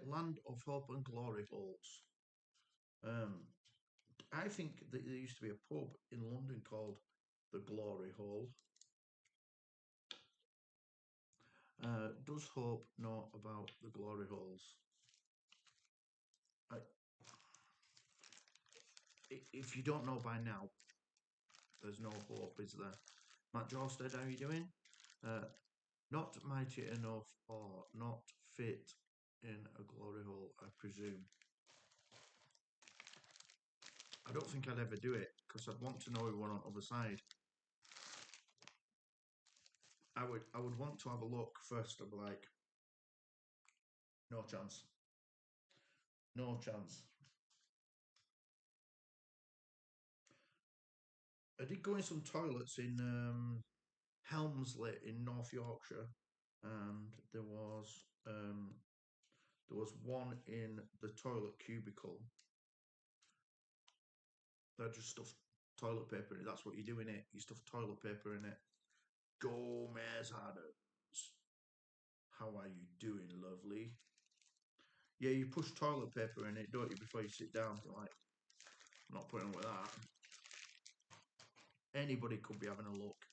Land of Hope and Glory Holes. I think that there used to be a pub in London called the Glory Hole. Does Hope know about the Glory Holes? If you don't know by now, there's no hope, is there? Matt Jorsted, how are you doing? Not mighty enough or not fit in a glory hole, I presume. I don't think I'd ever do it because I'd want to know who won on the other side. I would want to have a look first of like, no chance. No chance. I did go in some toilets in Helmsley in North Yorkshire, and there was one in the toilet cubicle. They just stuffed toilet paper in it. That's what you do in it. You stuff toilet paper in it. Gomez Adams. How are you doing, lovely? Yeah, you push toilet paper in it, don't you, before you sit down? You're like, I'm not putting up with that. Anybody could be having a look.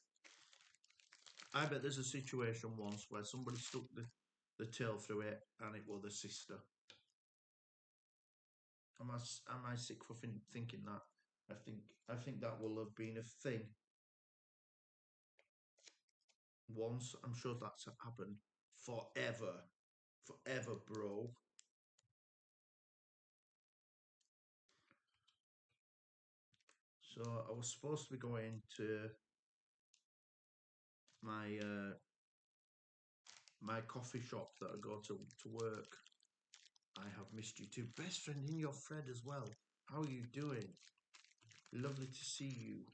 I bet there's a situation once where somebody stuck the tail through it and it was the sister. Am I sick for thinking that? I think that will have been a thing once. I'm sure that's happened forever, bro. So I was supposed to be going to my coffee shop that I go to work. I have missed you too. Best friend in your thread as well. How are you doing? Lovely to see you.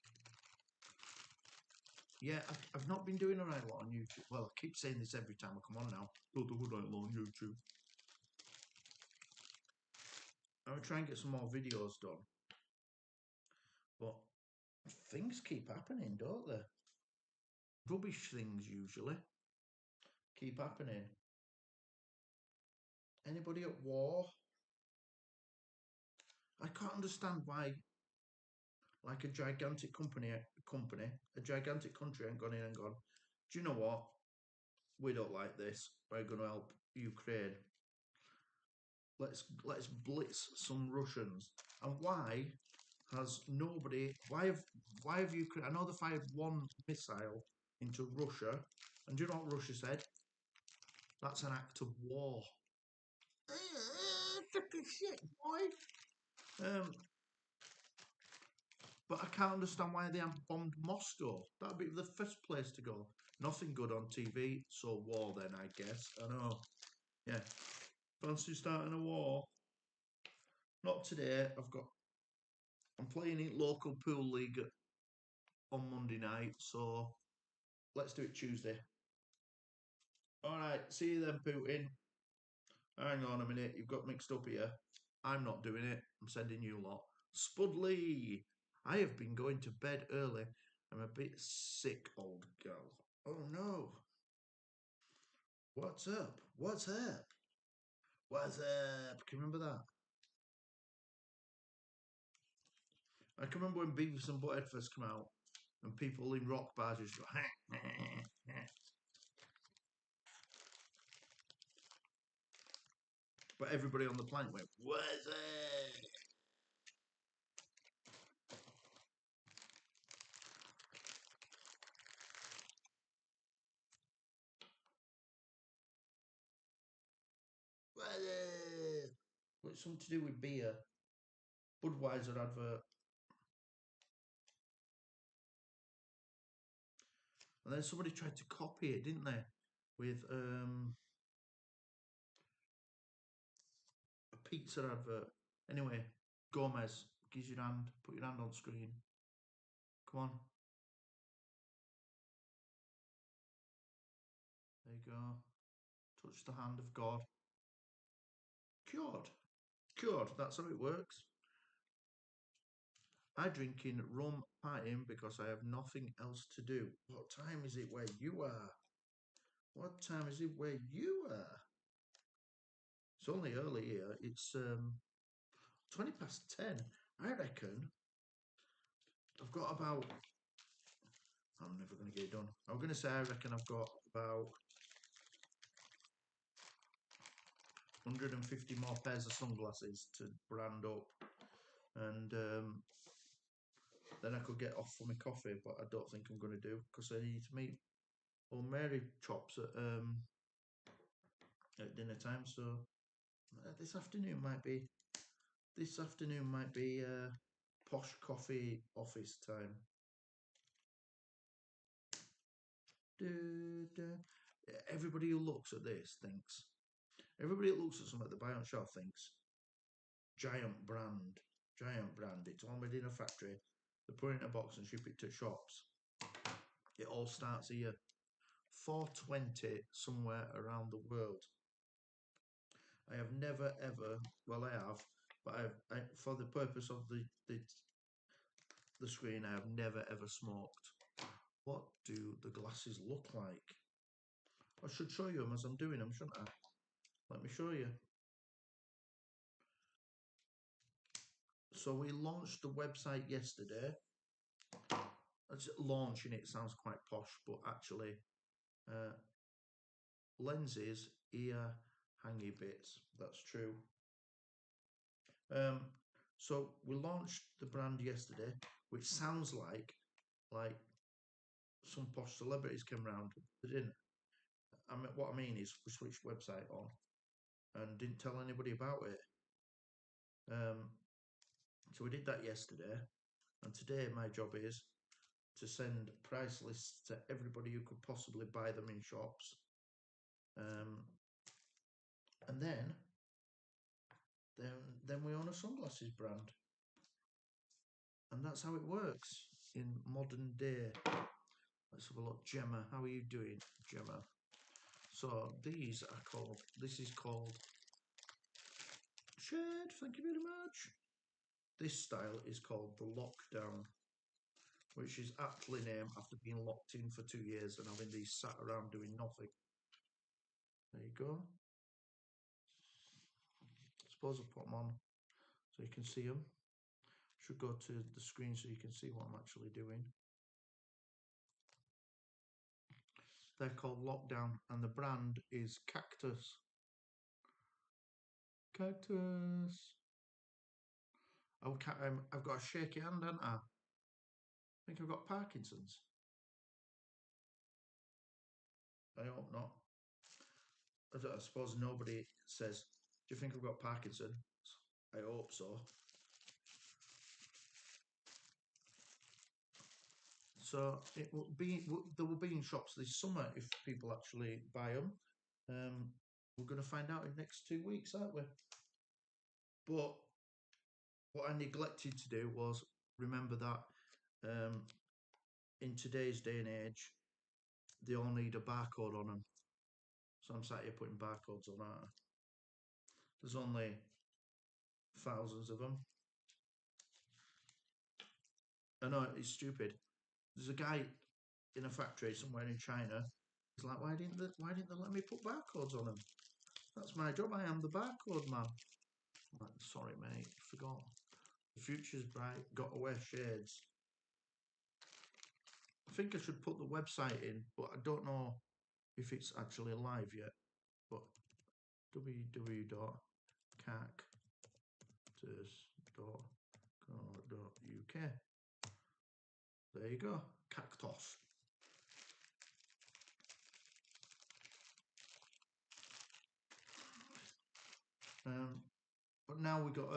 Yeah, I've not been doing a right lot on YouTube. Well, I keep saying this every time I come on now. Don't do a right lot on YouTube. I will try and get some more videos done. But things keep happening, don't they? Rubbish things usually keep happening. Anybody at war? I can't understand why, like a gigantic a gigantic country ain't gone in and gone, do you know what? We don't like this. We're going to help Ukraine. Let's blitz some Russians. And why has nobody? Why have Ukraine? I know they fired one missile into Russia, and do you know what Russia said? That's an act of war. Fucking shit, boy. But I can't understand why they haven't bombed Moscow. That'd be the first place to go. Nothing good on TV, so war then, I guess. I know. Yeah. Fancy starting a war? Not today. I'm playing in local pool league on Monday night, so let's do it Tuesday. Alright, see you then, Putin. Hang on a minute, you've got mixed up here. I'm not doing it. I'm sending you lot. Spudley! I have been going to bed early. I'm a bit sick, old girl. Oh no. What's up? What's up? What's up? Can you remember that? I can remember when Beavis and Butthead first came out and people in rock bars just go, but everybody on the planet went, what's up? What's up? It's something to do with beer. Budweiser advert. And then somebody tried to copy it, didn't they? With a pizza advert. Anyway, Gomez, give your hand, put your hand on screen. Come on. There you go. Touch the hand of God. Cured. Cured, that's how it works. I drink in rum partying because I have nothing else to do. What time is it where you are? What time is it where you are? It's only early here. It's 20 past 10. I reckon I've got about. I'm never going to get it done. I'm going to say I reckon I've got about 150 more pairs of sunglasses to brand up, and then I could get off for my coffee. But I don't think I'm going to do because I need to meet old Mary Chops at dinner time. So this afternoon might be posh coffee office time. Everybody who looks at this thinks. Everybody that looks at something at the buy on shelf thinks giant brand, giant brand. It's all made in a factory. They put it in a box and ship it to shops. It all starts here. 420 somewhere around the world. I have never ever. Well, I have, but for the purpose of the screen, I have never ever smoked. What do the glasses look like? I should show you them as I'm doing them, shouldn't I? Let me show you. So we launched the website yesterday. Launching it sounds quite posh, but actually, lenses, ear, hangy bits. That's true. So we launched the brand yesterday, which sounds like some posh celebrities came around. They didn't. I mean, what I mean is we switched website on and didn't tell anybody about it. So we did that yesterday, and today my job is to send price lists to everybody who could possibly buy them in shops. And then we own a sunglasses brand, and that's how it works in modern day. Let's have a look. Gemma, how are you doing, Gemma? So these are called. This is called shade. Thank you very much. This style is called the lockdown, which is aptly named after being locked in for 2 years and having these sat around doing nothing. There you go. Suppose I'll put them on so you can see them. Should go to the screen so you can see what I'm actually doing. They're called Lockdown, and the brand is Cactus. Cactus. I've got a shaky hand, haven't I? I think I've got Parkinson's. I hope not. I suppose nobody says, "Do you think I've got Parkinson's?" I hope so. So it will be. There will be in shops this summer if people actually buy them. We're going to find out in the next 2 weeks, aren't we? But what I neglected to do was remember that in today's day and age, they all need a barcode on them. So I'm sat here putting barcodes on that. There's only thousands of them. I know it's stupid. There's a guy in a factory somewhere in China. He's like, why didn't they let me put barcodes on them? That's my job. I am the barcode man. I'm like, sorry, mate, forgot. The future's bright. Got to wear shades. I think I should put the website in, but I don't know if it's actually live yet. But www.cactus.co.uk. There you go, Cactus. But now we got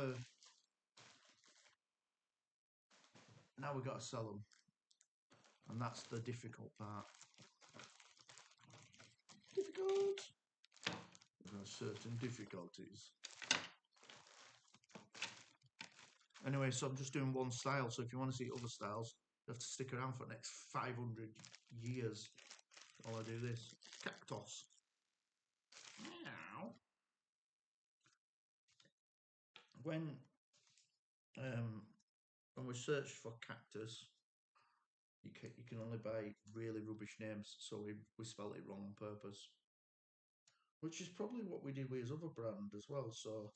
to sell them, and that's the difficult part. Difficult. There are certain difficulties. Anyway, so I'm just doing one style. So if you want to see other styles, you have to stick around for the next 500 years while I do this. Cactus. Meow. When we search for cactus, you can only buy really rubbish names, so we spell it wrong on purpose. which is probably what we did with his other brand as well. So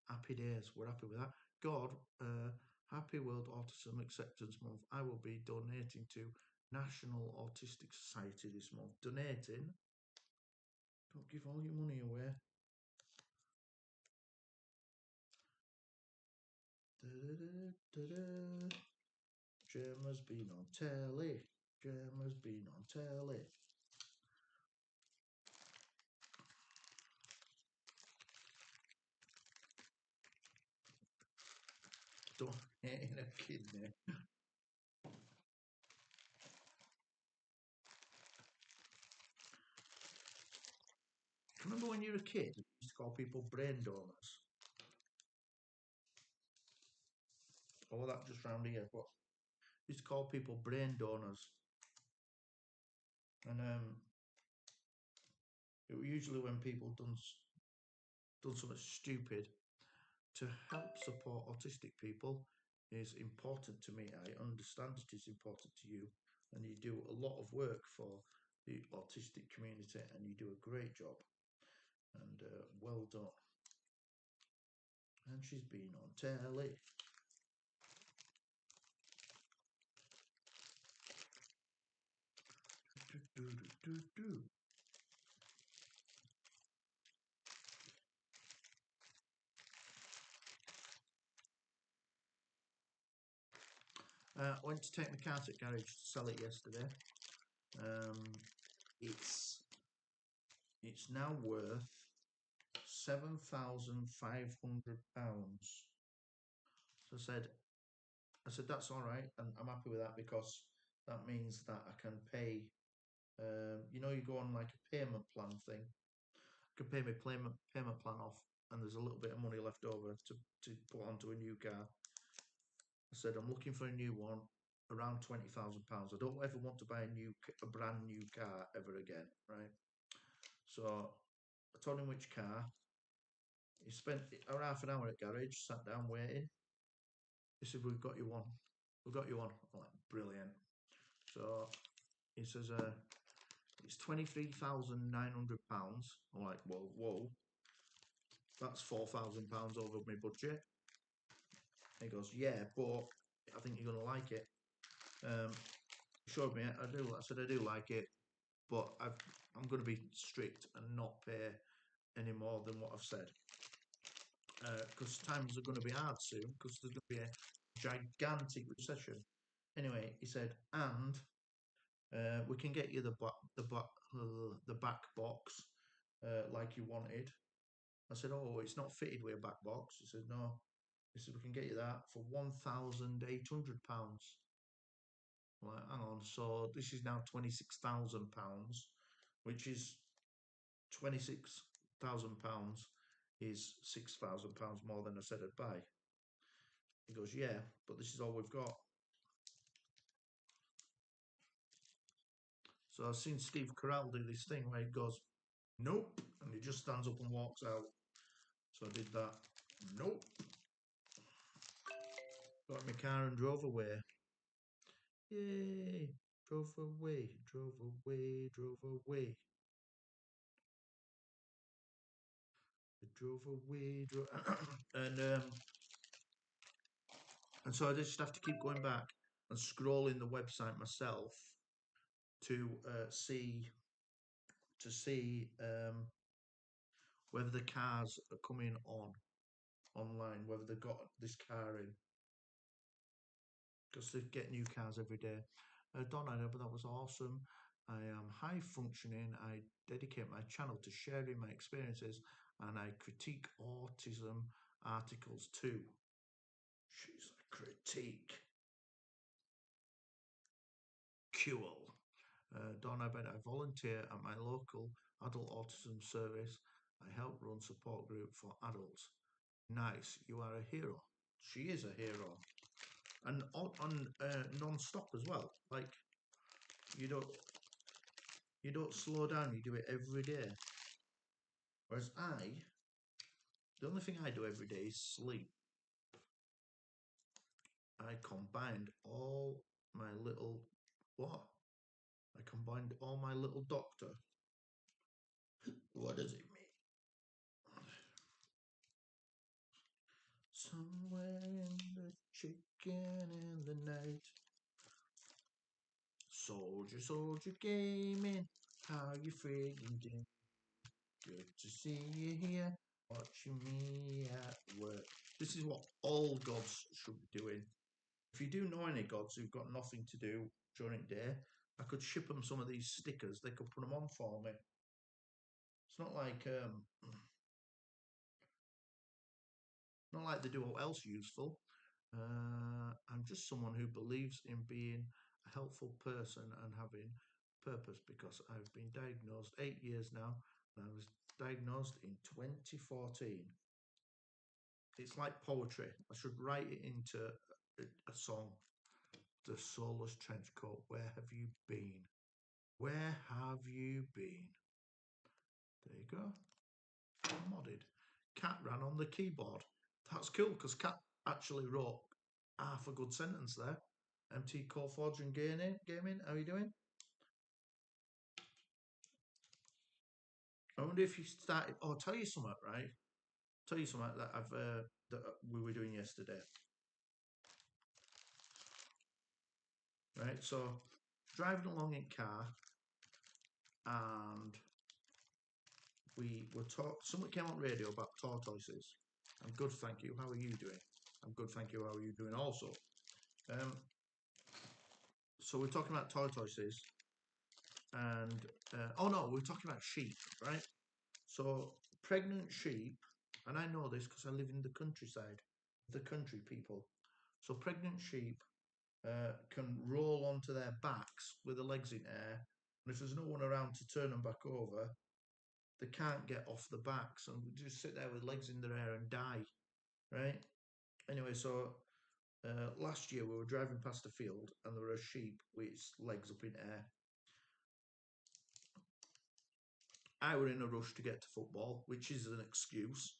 happy days. We're happy with that. God, happy World Autism Acceptance Month. I will be donating to National Autistic Society this month. Donating. Don't give all your money away. Gemma's been on telly. Gemma's been on telly. Don't ain't a kidney. Remember when you were a kid, you used to call people brain donors? Oh, that just round here. What? Used to call people brain donors, and it was usually when people done something stupid. To help support autistic people is important to me. I understand it is important to you, and you do a lot of work for the autistic community, and you do a great job. And well done. And she's been on telly. Do, do, do, do. I went to take my car to the garage to sell it yesterday. Um, it's now worth £7,500. So I said that's all right, and I'm happy with that because that means that I can pay. You go on like a payment plan thing. I can pay my payment plan off, and there's a little bit of money left over to put onto a new car. I said I'm looking for a new one, around £20,000. I don't ever want to buy a brand new car ever again, right? So I told him which car. He spent around half an hour at garage, sat down waiting. He said, "We've got you one. We've got you one." I'm like, brilliant. So he says, "It's £23,900." I'm like, "Whoa, whoa, that's £4,000 over my budget." He goes, "Yeah, but I think you're gonna like it." Um, showed me it. I do. I said I do like it, but I'm going to be strict and not pay any more than what I've said, because times are going to be hard soon because there's going to be a gigantic recession. Anyway, he said, and we can get you the back box like you wanted. I said, "Oh, it's not fitted with a back box." He said, "No." He said, "We can get you that for £1,800." Like, hang on, so this is now £26,000, which is £26,000 is £6,000 more than I said I'd buy. He goes, "Yeah, but this is all we've got." So I've seen Steve Carell do this thing where he goes, "Nope," and he just stands up and walks out. So I did that. Nope. Got in my car and drove away. Yay! Drove away, drove away, drove away. I drove away, and so I just have to keep going back and scrolling the website myself to see whether the cars are coming online, whether they've got this car in, because they get new cars every day. Don, I know, but that was awesome. I am high functioning. I dedicate my channel to sharing my experiences, and I critique autism articles too. She's a critique. Cool. Don, I volunteer at my local adult autism service. I help run support group for adults. Nice, you are a hero. She is a hero, and on non-stop as well. Like you don't slow down. You do it every day. Whereas the only thing I do every day is sleep. I combined all my little what? I combined all my little doctor What does it mean? Somewhere in the chicken in the night. Soldier, soldier gaming. How you friggin' doing? Good to see you here. Watching me at work. This is what all gods should be doing. If you do know any gods who've got nothing to do during the day, I could ship them some of these stickers. They could put them on for me. It's not like they do what else useful. I'm just someone who believes in being a helpful person and having purpose because I've been diagnosed 8 years now. And I was diagnosed in 2014. It's like poetry. I should write it into a song. The soulless trench coat. Where have you been? Where have you been? There you go. Modded. Cat ran on the keyboard. That's cool because Cat actually wrote half a good sentence there. MT Core Forge and Gaming, how are you doing? I wonder if you started. Oh, I'll tell you something, right? Tell you something that we were doing yesterday, right? So driving along in car, and we were talk. Someone came on radio about tortoises. I'm good, thank you. How are you doing? I'm good, thank you. How are you doing? Also, um, so we're talking about tortoises, and oh no, we're talking about sheep, right? So pregnant sheep, and I know this because I live in the countryside, the country people. So pregnant sheep can roll onto their backs with the legs in air, and if there's no one around to turn them back over, they can't get off the backs and just sit there with legs in their air and die, right? Anyway, so last year we were driving past a field and there were a sheep with its legs up in air. I were in a rush to get to football, which is an excuse.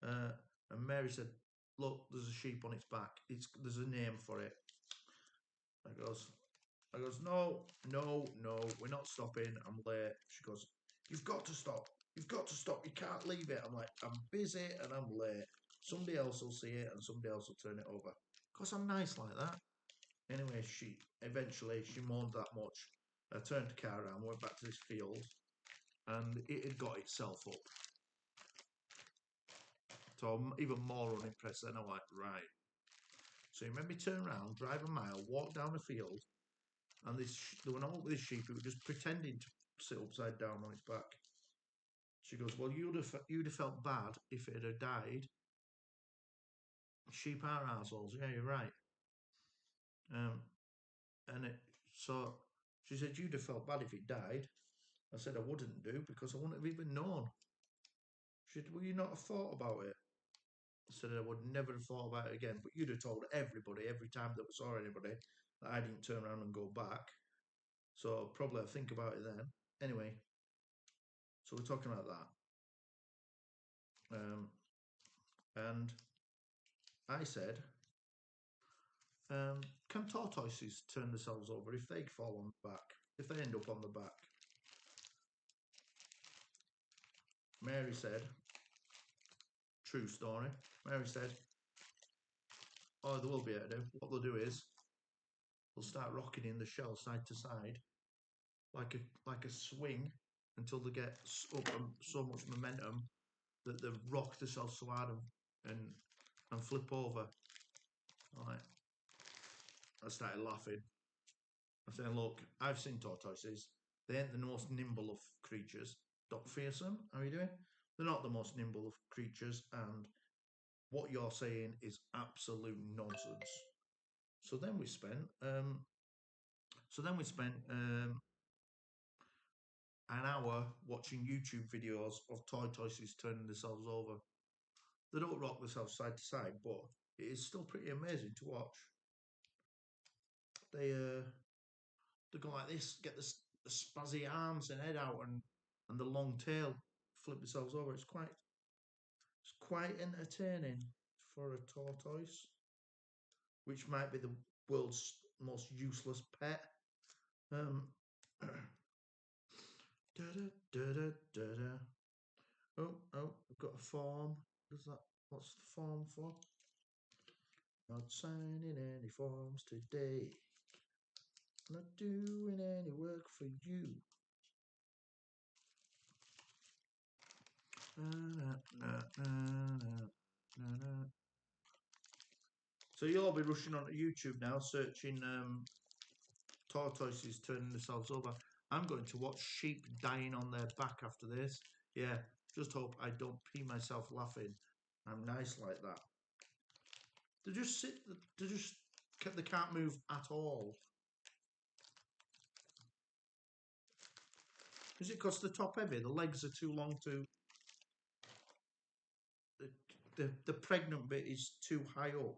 Uh, and Mary said, "Look, there's a sheep on its back. There's a name for it." I goes, no, no, no, we're not stopping. I'm late. She goes, "You've got to stop. You've got to stop. You can't leave it." I'm like, "I'm busy and I'm late. Somebody else will see it and somebody else will turn it over." Because I'm nice like that. Anyway, she eventually she moaned that much. I turned the car around, went back to this field, and it had got itself up. So I'm even more unimpressed. Then I'm like, right. So you made me turn around, drive a mile, walk down the field, and there were not this sheep. It was just pretending to sit upside down on its back. She goes, "Well, you'd have felt bad if it had died. Sheep are assholes." Yeah, you're right. Um, and so she said, "You'd have felt bad if it died." I said, "I wouldn't do because I wouldn't have even known." She said, "Well, you not have thought about it." I said, "I would never have thought about it again, but you'd have told everybody every time that we saw anybody that I didn't turn around and go back. So probably I'll think about it then." Anyway, so we're talking about that. And I said, can tortoises turn themselves over if they fall on the back? If they end up on the back? Mary said, true story. Mary said, "Oh, they will be able to do. What they'll do is they'll start rocking in the shell side to side like a swing until they get up so much momentum that they rock themselves so hard and flip over." Right. I started laughing. I said, "Look, I've seen tortoises. They ain't the most nimble of creatures. Don't fearsome. How are you doing? They're not the most nimble of creatures, and what you're saying is absolute nonsense." So then we spent. An hour watching YouTube videos of tortoises turning themselves over. They don't rock themselves side to side, but it is still pretty amazing to watch. They go like this, get the spazzy arms and head out, and the long tail, flip themselves over. It's quite entertaining for a tortoise, which might be the world's most useless pet. Um, da, da, da, da, da, da. form. Does that? What's the form for? Not signing any forms today. Not doing any work for you. So you'll all be rushing onto YouTube now, searching tortoises turning themselves over. I'm going to watch sheep dying on their back after this. Yeah, just hope I don't pee myself laughing. I'm nice like that. They just sit. They can't move at all. Is it because they're top heavy? The legs are too long to. The pregnant bit is too high up.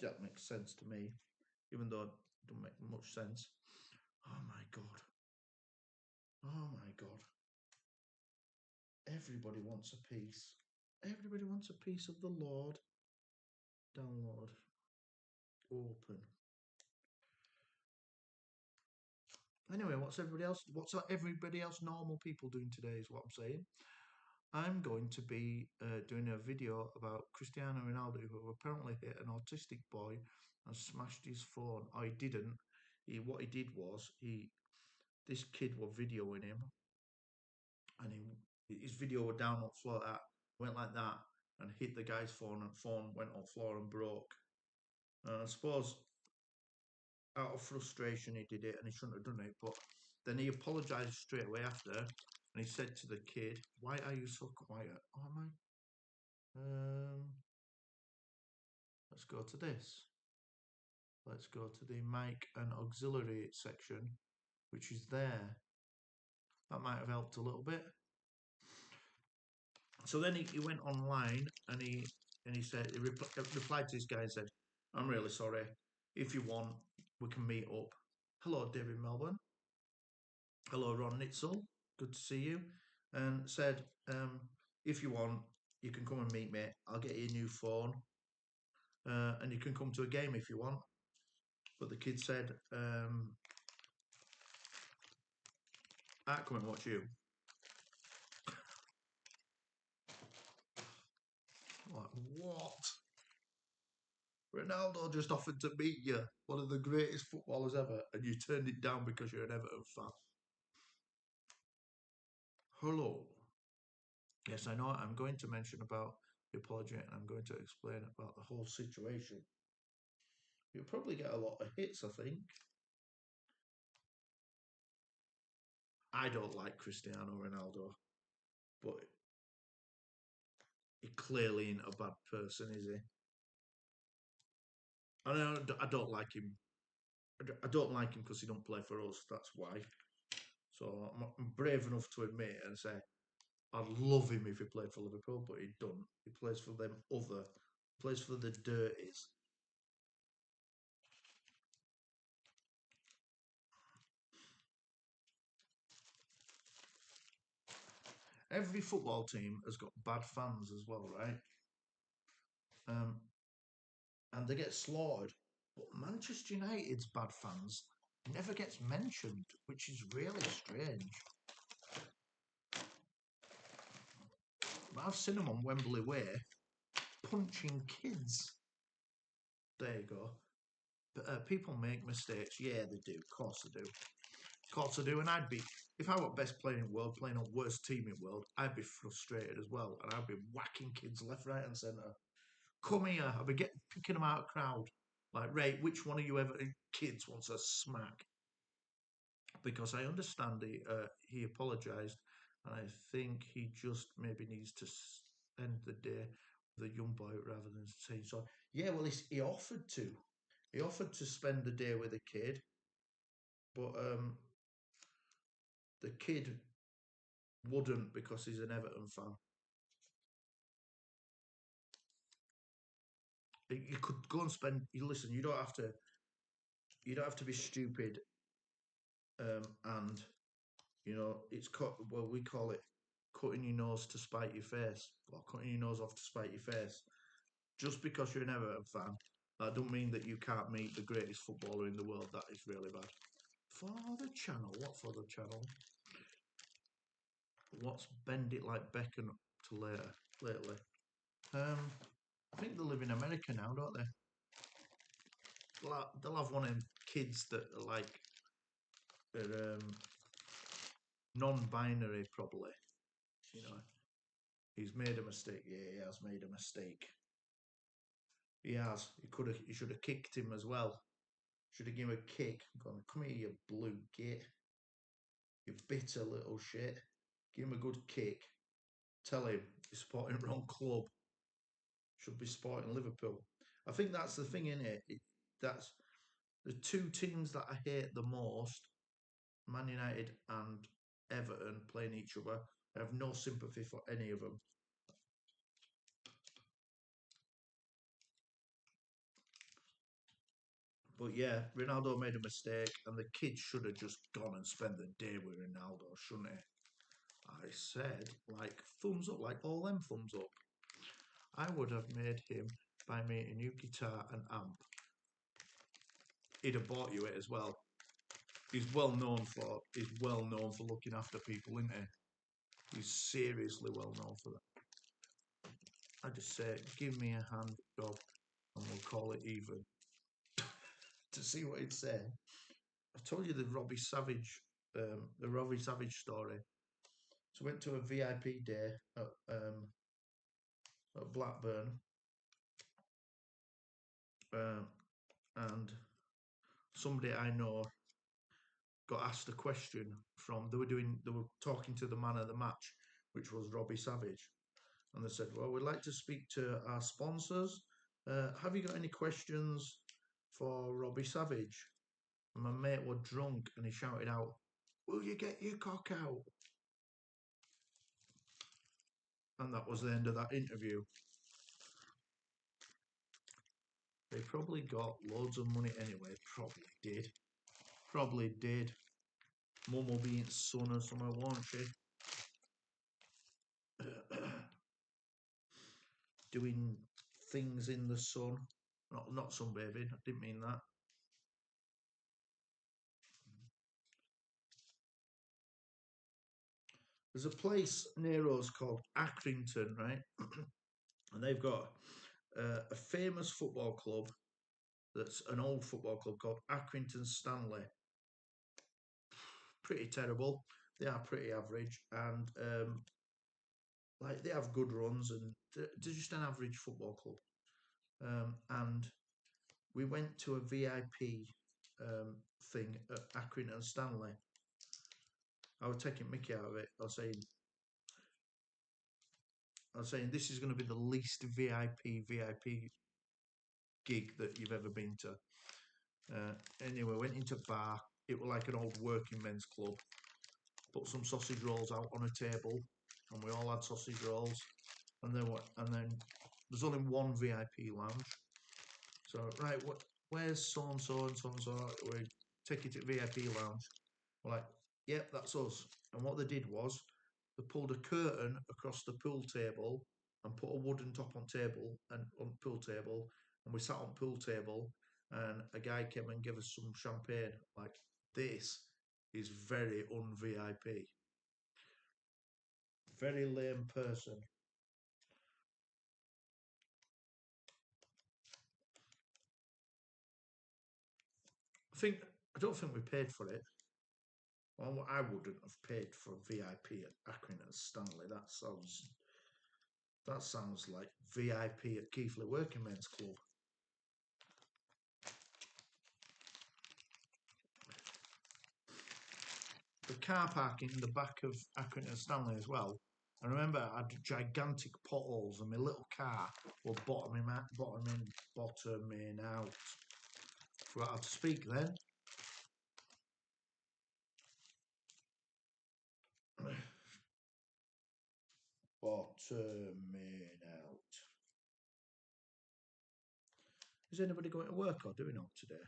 That makes sense to me, even though it doesn't make much sense. Oh my god. Oh my god. Everybody wants a piece. Everybody wants a piece of the Lord. Download. Open. Anyway, what's everybody else normal people doing today is what I'm saying. I'm going to be doing a video about Cristiano Ronaldo, who apparently hit an autistic boy and smashed his phone. Oh, he didn't. What he did was this kid was videoing him, and his video was down on the floor. Went like that and hit the guy's phone, and phone went on the floor and broke. I suppose out of frustration he did it, and he shouldn't have done it. But then he apologised straight away after, and he said to the kid, "Why are you so quiet?" Oh my. Let's go to this. Let's go to the mic and auxiliary section, which is there. That might have helped a little bit. So then he went online and he said he replied to this guy and said, "I'm really sorry. If you want, we can meet up." Hello, David Melbourne. Hello, Ron Nitzel. Good to see you. And said, if you want, you can come and meet me. I'll get you a new phone, and you can come to a game if you want. But the kid said, "I'll come and watch you." Like, what? Ronaldo just offered to meet you, one of the greatest footballers ever, and you turned it down because you're an Everton fan. Hello. Yes, I know. I'm going to mention about the apology and I'm going to explain about the whole situation. You'll probably get a lot of hits, I think. I don't like Cristiano Ronaldo, but he clearly ain't a bad person, is he? I don't like him. I don't like him because he don't play for us. That's why. So I'm brave enough to admit and say I'd love him if he played for Liverpool, but he don't. He plays for them plays for the dirties. Every football team has got bad fans as well, right? Um, and they get slaughtered. But Manchester United's bad fans never gets mentioned, which is really strange. I've seen them on Wembley Way punching kids. There you go. But people make mistakes. Yeah, they do. Of course they do. Of course I do. And if I were best player in the world, playing on worst team in the world, I'd be frustrated as well. And I'd be whacking kids left, right, and centre. Come here. I'd be picking them out of crowd. Like, Ray, which one of you ever kids wants a smack? Because I understand he apologised, and I think he just maybe needs to end the day with a young boy rather than saying so. Yeah, well, he offered to. He offered to spend the day with a kid, but the kid wouldn't because he's an Everton fan. You could go and spend. You listen. You don't have to. You don't have to be stupid. And it's cut. Well, we call it cutting your nose to spite your face, or cutting your nose off to spite your face. Just because you're an Everton fan, that don't mean that you can't meet the greatest footballer in the world. That is really bad. For the channel, what for the channel? What's Bend It Like Beckham to later lately. I think they live in America now, don't they? They'll have one of them kids that are like they're non-binary, probably. You know, he's made a mistake. Yeah, he has made a mistake. He has. He should have kicked him as well. Should have given him a kick. Gone, come here, you blue git. You bitter little shit. Give him a good kick. Tell him you're supporting the wrong club. Should be supporting Liverpool. I think that's the thing, in it. That's the two teams that I hate the most: Man United and Everton playing each other. I have no sympathy for any of them. But yeah, Ronaldo made a mistake, and the kids should have just gone and spent the day with Ronaldo, shouldn't he? I said, like, thumbs up, like all them thumbs up. I would have made him buy me a new guitar and amp. He'd have bought you it as well. He's well known for looking after people, isn't he? He's seriously well known for that. I just say, give me a hand job, and we'll call it even. To see what he'd say. I told you the Robbie Savage story. So I went to a VIP day at Blackburn, and somebody I know got asked a question from. They were talking to the man of the match, which was Robbie Savage, and they said, "Well, we'd like to speak to our sponsors. Have you got any questions for Robbie Savage?" And my mate was drunk, and he shouted out, "Will you get your cock out?" And that was the end of that interview. They probably got loads of money anyway. Probably did. Probably did. Mum will be in sun or something, won't she? Doing things in the sun. Not sunbathing. I didn't mean that. There's a place near us called Accrington, right? And they've got a famous football club that's an old football club called Accrington Stanley. Pretty terrible. They are pretty average, and like they have good runs, and they're just an average football club. And we went to a VIP thing at Accrington Stanley. I was taking Mickey out of it. I was saying this is going to be the least VIP gig that you've ever been to. Anyway, went into bar. It was like an old working men's club. Put some sausage rolls out on a table, and we all had sausage rolls. And then there's only one VIP lounge. So right, where's so and so and so and so? We take it to VIP lounge. We're like, yep, that's us. And what they did was they pulled a curtain across the pool table and put a wooden top on pool table, and we sat on pool table, and a guy came and gave us some champagne. Like, this is very un VIP. Very lame person. I don't think we paid for it. Well, I wouldn't have paid for VIP at Accrington Stanley. That sounds like VIP at Keighley Working Men's Club. The car park in the back of Accrington Stanley as well. I remember I had gigantic potholes, and my little car was bottoming out. Forgot how to speak then. Bottoming out. Is anybody going to work or doing all today?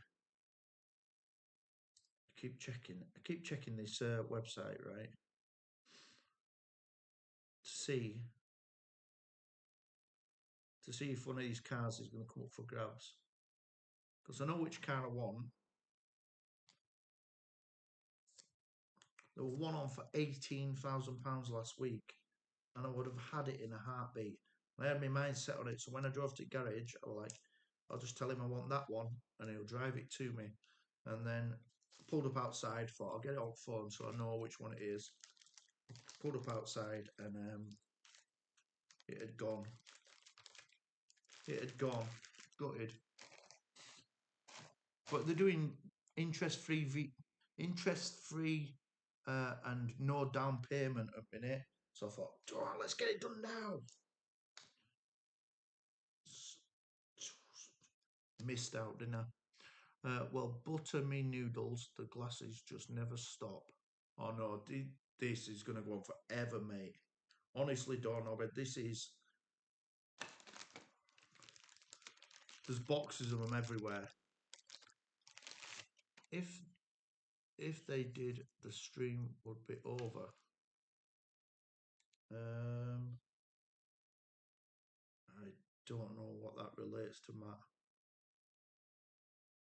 I keep checking this website, right, to see if one of these cars is going to come up for grabs. Because I know which car I want. There was one on for £18,000 last week, and I would have had it in a heartbeat. I had my mind set on it, so when I drove to the garage, I was like, I'll just tell him I want that one, and he'll drive it to me. And then pulled up outside, thought I'll get it on phone so I know which one it is. Pulled up outside, and it had gone. It had gone. Gutted. But they're doing interest-free, and no down payment at minute. So I thought, oh, let's get it done now. Missed out, didn't I? Well, butter me noodles. The glasses just never stop. Oh no, this is gonna go on forever, mate. Honestly, Doorknobber, this is. There's boxes of them everywhere. If they did, the stream would be over. I don't know what that relates to, Matt.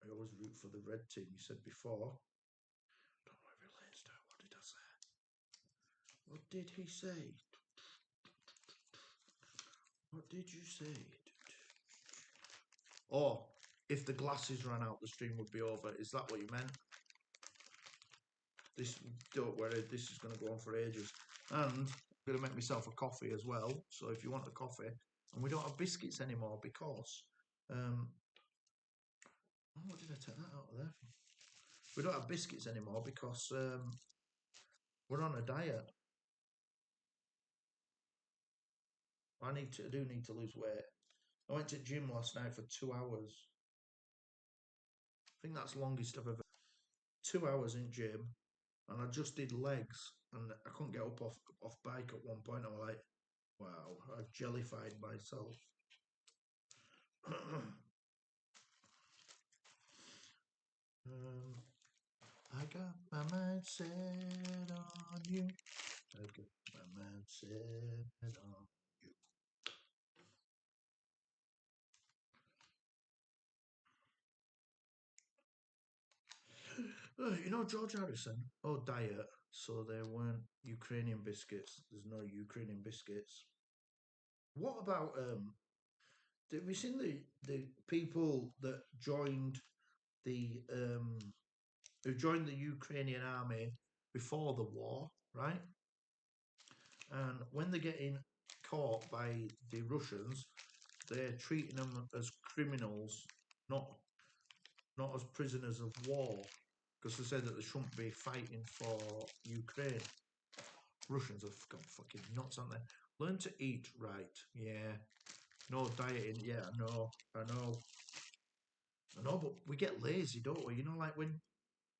I always root for the red team. You said before. I don't know what it relates to. What did I say? What did he say? What did you say? Oh, if the glasses ran out, the stream would be over. Is that what you meant? This, don't worry, this is going to go on for ages. And I'm going to make myself a coffee as well. So if you want a coffee, and we don't have biscuits anymore because, what did I take that out of there? We don't have biscuits anymore because we're on a diet. I do need to lose weight. I went to gym last night for 2 hours. I think that's the longest I've ever. 2 hours in gym, and I just did legs, and I couldn't get up off bike at one point. I was like, wow, I've jellified myself. I got my mind set on you. I got my mind set on you. You know George Harrison? Oh, diet. So there weren't Ukrainian biscuits. There's no Ukrainian biscuits. What about have you seen the people that joined the who joined the Ukrainian army before the war, right? And when they're getting caught by the Russians, they're treating them as criminals, not as prisoners of war, because they said that they shouldn't be fighting for Ukraine. Russians have gone fucking nuts, aren't they? Learn to eat right, yeah. No dieting, yeah, I know, but we get lazy, don't we? You know, like when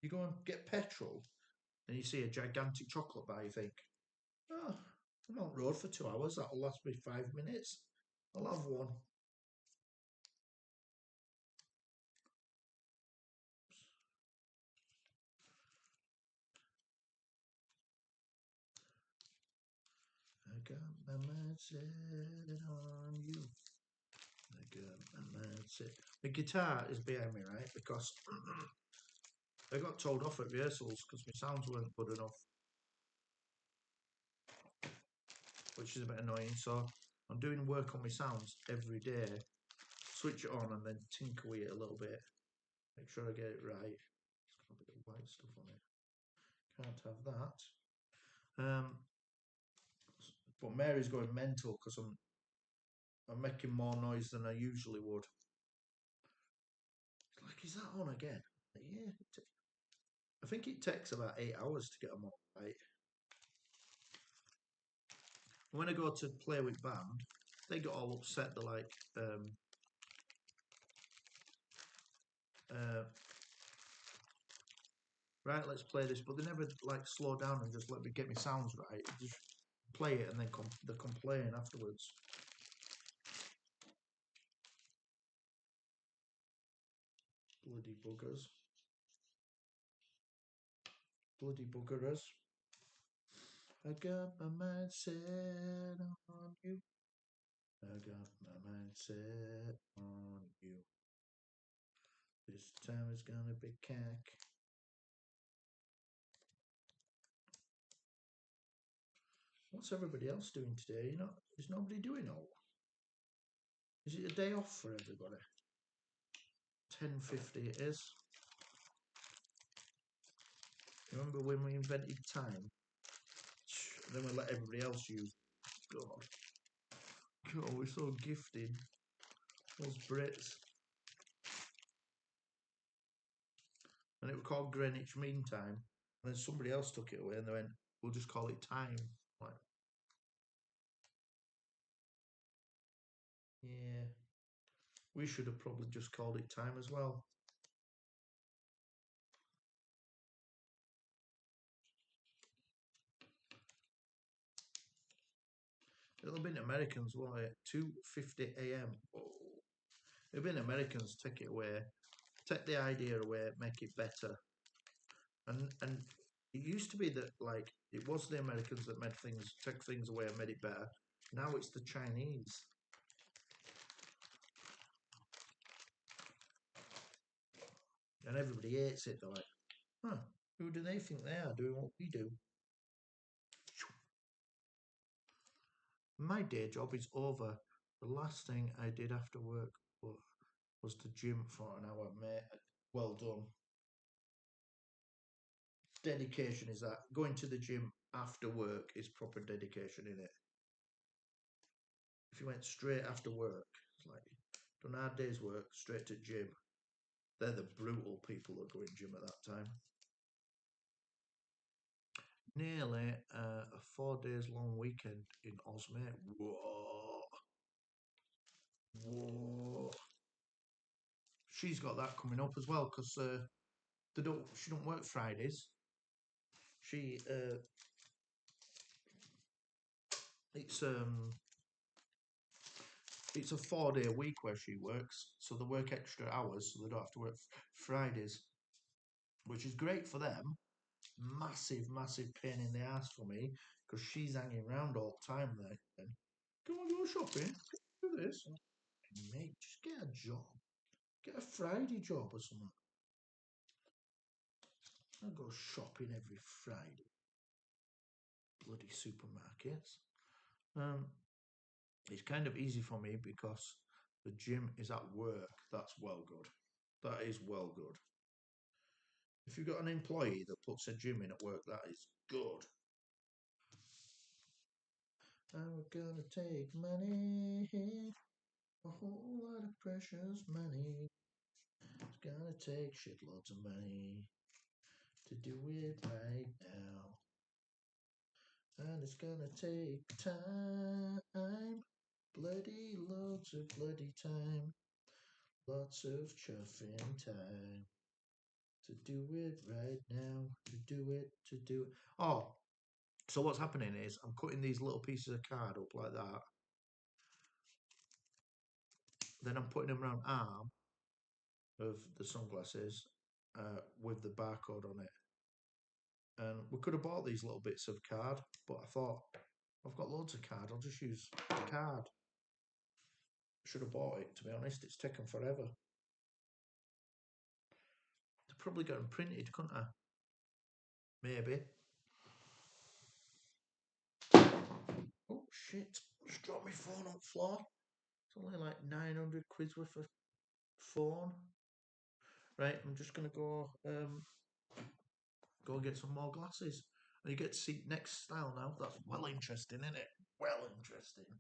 you go and get petrol and you see a gigantic chocolate bar, you think, oh, I'm on the road for 2 hours, that'll last me 5 minutes. I'll have one. I got my mind set on you. I got my mind set. The guitar is behind me, right? Because I got told off at rehearsals because my sounds weren't good enough, which is a bit annoying. So I'm doing work on my sounds every day. Switch it on and then tinker with it a little bit. Make sure I get it right. It's got a bit of white stuff on it. Can't have that. But Mary's going mental because I'm making more noise than I usually would. It's like, is that on again? Yeah. I think it takes about 8 hours to get them on right. When I go to play with band, they get all upset. They're like, right, let's play this, but they never like slow down and just let me get my sounds right. They just play it and then they complain afterwards. Bloody buggers. Bloody buggerers. I got my mind set on you. I got my mind set on you. This time it's gonna be cack. What's everybody else doing today? Is nobody doing all? Is it a day off for everybody? 10:50 it is. Remember when we invented time? Then we let everybody else use. God, we're so gifted. Those Brits. And it was called Greenwich Mean Time. And then somebody else took it away and they went, we'll just call it time. Like, yeah. We should have probably just called it time as well. It'll be in Americans, won't it? 2:50 a.m. Oh. It'll be in Americans, take it away. Take the idea away, make it better. And it used to be that like it was the Americans that took things away and made it better. Now it's the Chinese. And everybody hates it. They're like, huh, who do they think they are doing what we do? My day job is over. The last thing I did after work was the gym for an hour, mate. Well done. Dedication is that. Going to the gym after work is proper dedication, in it. If you went straight after work, it's like done a hard day's work, straight to gym. They're the brutal people that go in gym at that time. Nearly a 4 days long weekend in Oz, mate. Whoa. Whoa. She's got that coming up as well because she don't work Fridays. She it's a 4 day week where she works, so they work extra hours, so they don't have to work Fridays, which is great for them. Massive, massive pain in the ass for me because she's hanging around all the time. Then, can we go shopping? Do this, mate. Just get a job, get a Friday job or something. I go shopping every Friday. Bloody supermarkets. It's kind of easy for me because the gym is at work. That's well good. That is well good. If you've got an employee that puts a gym in at work, that is good. I'm gonna take money, a whole lot of precious money. It's gonna take shitloads of money to do it right now. And it's gonna take time, bloody loads of bloody time, lots of chuffing time to do it right now, to do it. Oh, so what's happening is I'm cutting these little pieces of card up like that. Then I'm putting them around arm of the sunglasses with the barcode on it. And we could have bought these little bits of card, but I thought, I've got loads of card, I'll just use the card. Should have bought it, to be honest. It's taken forever. They've probably got them printed, couldn't I? Maybe. Oh, shit. Just dropped my phone on the floor. It's only like 900 quid's worth of phone. Right, I'm just going to go and get some more glasses. And you get to see next style now. That's well interesting, isn't it? Well interesting.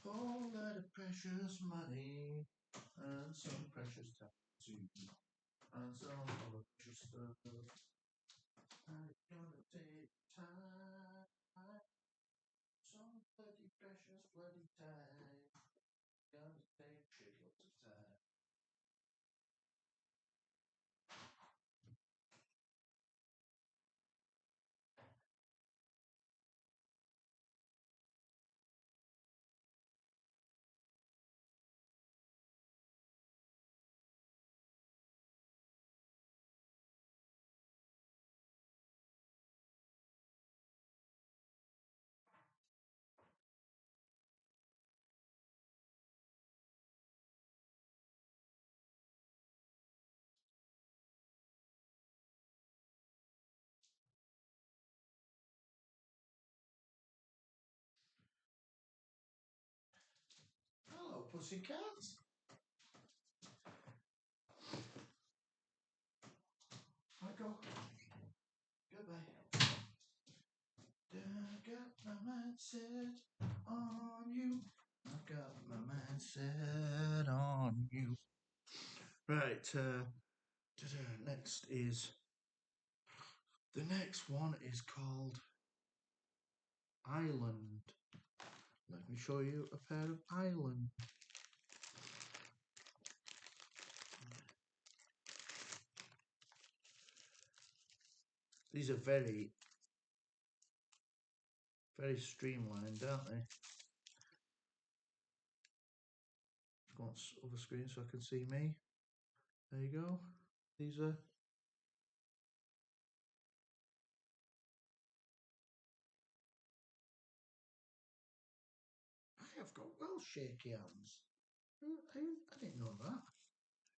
All that of precious money and some precious time too. And some other precious stuff. And it's gonna take time. Some bloody precious bloody time. Gonna take shitloads of time. pussycats. Let go. Goodbye. I got my mindset on you. I've got my mindset on you. Right, the next one is called Island. Let me show you a pair of Island. These are very, very streamlined, aren't they? Go on other screen so I can see me. There you go. These are. I have got well shaky hands. I didn't know that.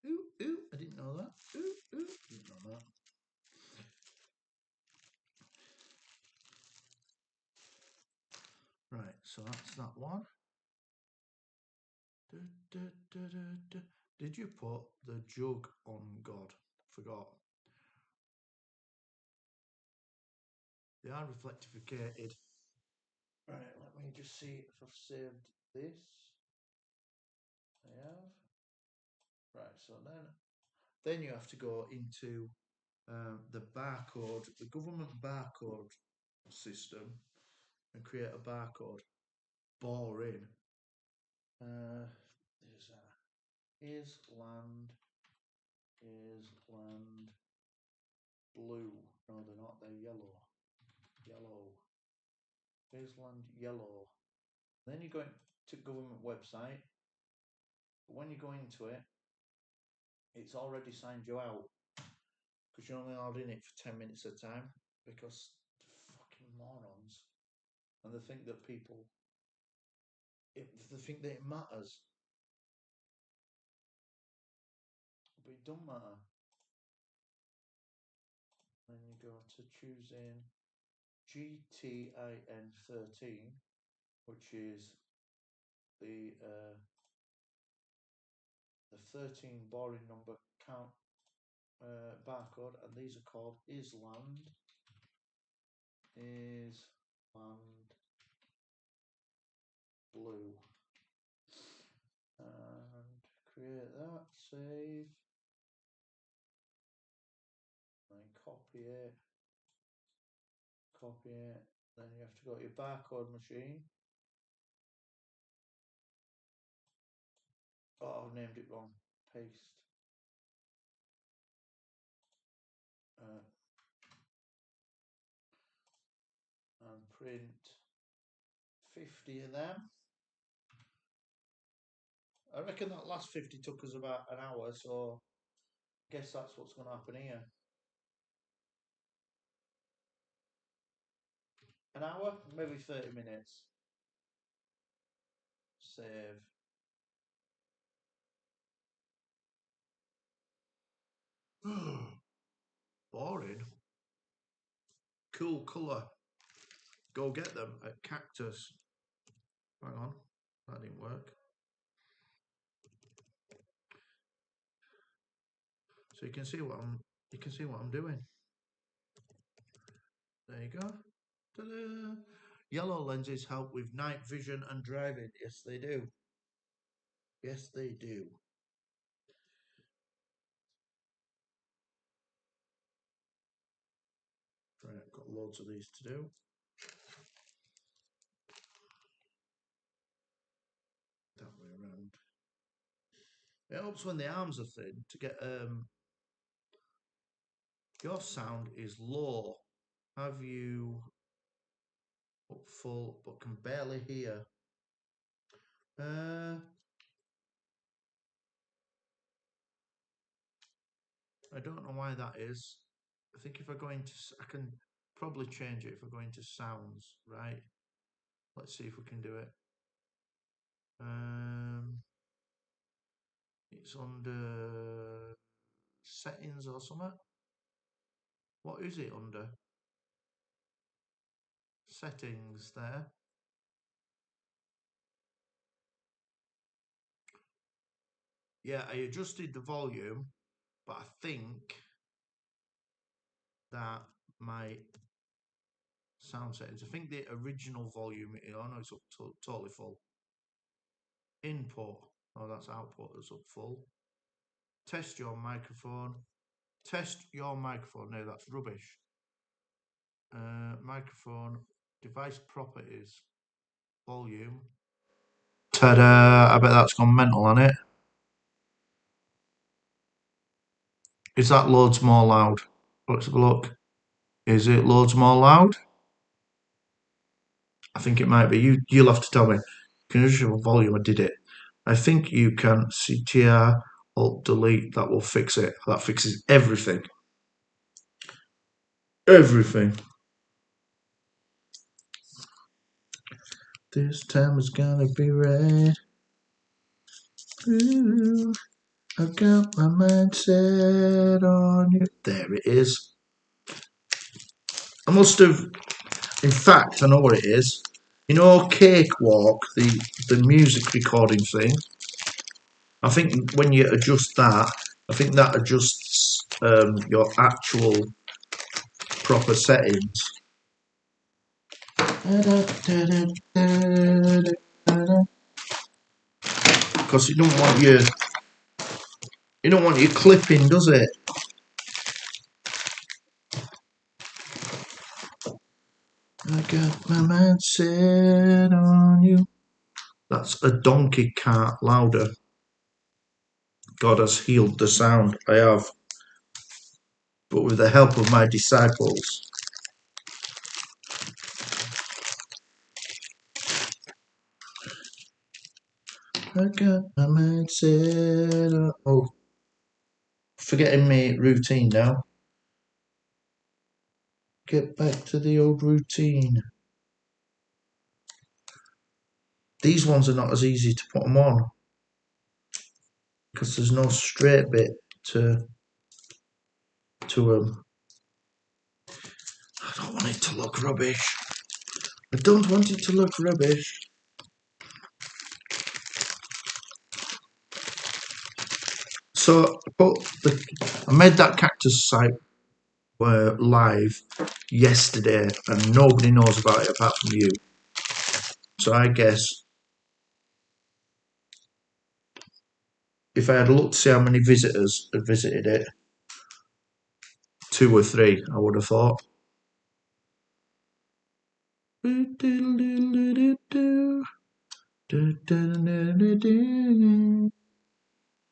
Ooh, I didn't know that. Ooh, didn't know that. Right, so that's that one. Did you put the jug on God? Forgot. They are reflectificated. Right, let me just see if I've saved this. I have. Right, so then you have to go into the barcode, the government barcode system, and create a barcode. Boring. Is land blue? No, they're not. They're yellow. Is land yellow? Then you go to government website. But when you go into it, it's already signed you out because you're only allowed in it for 10 minutes at a time because they're fucking morons and they think that they think that it matters, but it don't matter. Then you go to choosing GTIN 13, which is the 13 boring number count barcode, and these are called Island blue. And create that, save, and copy it. Then you have to go to your barcode machine. Oh, I've named it wrong. Paste. And print 50 of them. I reckon that last 50 took us about an hour, so I guess that's what's going to happen here. An hour, maybe 30 minutes. Save. Boring. Cool colour. Go get them at Cactus. Hang on, that didn't work. So you can see what I'm doing. There you go. Ta-da! Yellow lenses help with night vision and driving. Yes, they do. Yes, they do. Right, I've got loads of these to do. That way around. It helps when the arms are thin to get your sound is low. Have you up full but can barely hear? I don't know why that is. I think if I go into, I can probably change it if I go into sounds, right? Let's see if we can do it. It's under settings or something. What is it under? Settings there. Yeah, I adjusted the volume, but I think that my sound settings, I think the original volume, oh no, it's up totally full. Input, oh, that's output, is up full. Test your microphone. Test your microphone. No, that's rubbish. Microphone, device properties, volume. Ta-da! I bet that's gone mental on it. Is that loads more loud? Let's have a look. Is it loads more loud? I think it might be. You'll have to tell me. Can you just have a volume? I did it. I think you can CTR Alt Delete. That will fix it. That fixes everything. Everything. This time is gonna be red. Ooh, I got my mind set on you. There it is. I must have. In fact, I know what it is. You know, Cakewalk, the music recording thing. I think when you adjust that, I think that adjusts your actual proper settings. Because you don't want your clipping, does it? I got my mind set on you. That's a donkey cart louder. God has healed the sound. I have. But with the help of my disciples. I got my mind set on. Oh, forgetting my routine now. Get back to the old routine. These ones are not as easy to put them on because there's no straight bit to them. I don't want it to look rubbish. I don't want it to look rubbish. So I made that cactus site live yesterday, and nobody knows about it apart from you. So I guess if I had looked to see how many visitors had visited it, 2 or 3, I would have thought.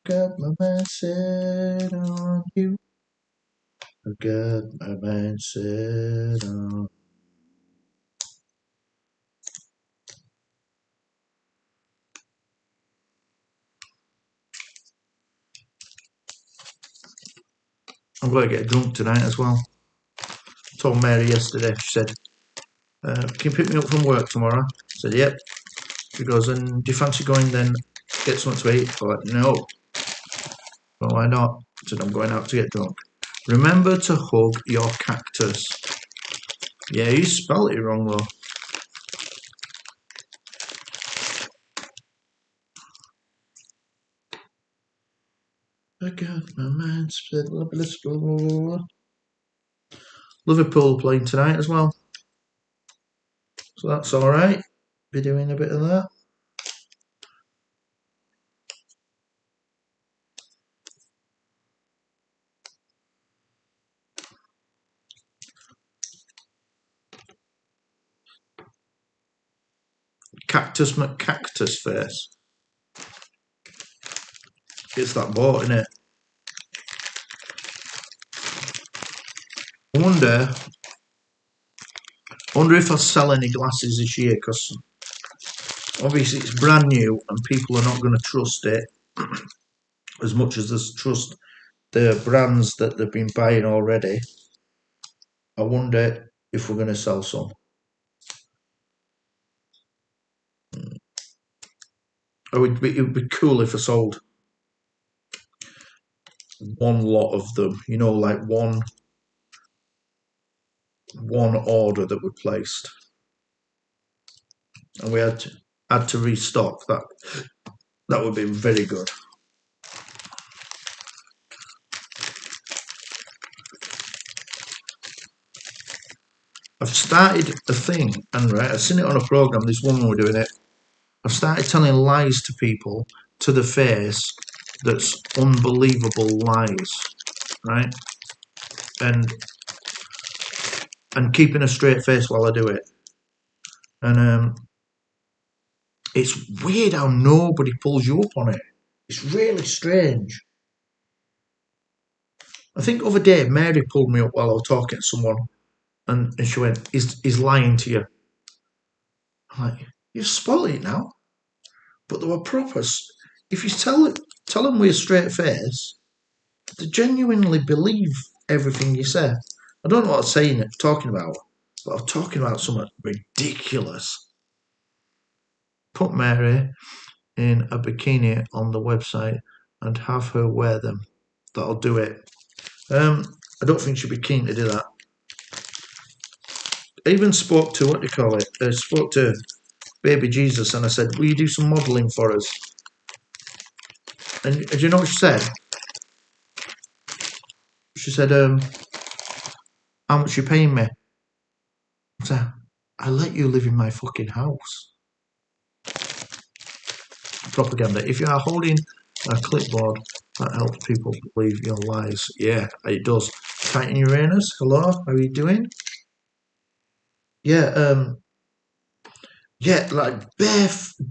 Got my mind set on you. I got my mind set on. I'm going to get drunk tonight as well. I told Mary yesterday, she said, can you pick me up from work tomorrow? I said, yep. She goes, and do you fancy going then get something to eat? I'm like, no. Well, why not? I said, I'm going out to get drunk. Remember to hug your cactus. Yeah, you spelled it wrong though. I got my mind set. Liverpool playing tonight as well. So that's alright. Be doing a bit of that. Cactus McCactus face. It's that boat, isn't it? I wonder if I'll sell any glasses this year, because obviously it's brand new and people are not going to trust it as much as they trust the brands that they've been buying already. I wonder if we're going to sell some. It would be cool if I sold one lot of them, you know, like one order that we placed, and we had to restock that. That would be very good. I've started a thing, and right, I've seen it on a program. This woman were doing it. I've started telling lies to people to the face. That's unbelievable lies, right? And keeping a straight face while I do it. And it's weird how nobody pulls you up on it. It's really strange. I think the other day Mary pulled me up while I was talking to someone, and she went, "He's lying to you." I'm like, "You've spoiled it now." But they were proper. If you tell them with a straight face, they genuinely believe everything you say. I don't know what I'm talking about, but I'm talking about something ridiculous. Put Mary in a bikini on the website and have her wear them. That'll do it. I don't think she'd be keen to do that. I even spoke to, what do you call it? I spoke to Baby Jesus and I said, "Will you do some modelling for us?" And do you know what she said? She said, "How much you paying me?" I said, "I let you live in my fucking house." Propaganda. If you are holding a clipboard, that helps people believe your lies. Yeah, it does. Titan Uranus, hello, how are you doing? Yeah, yeah, like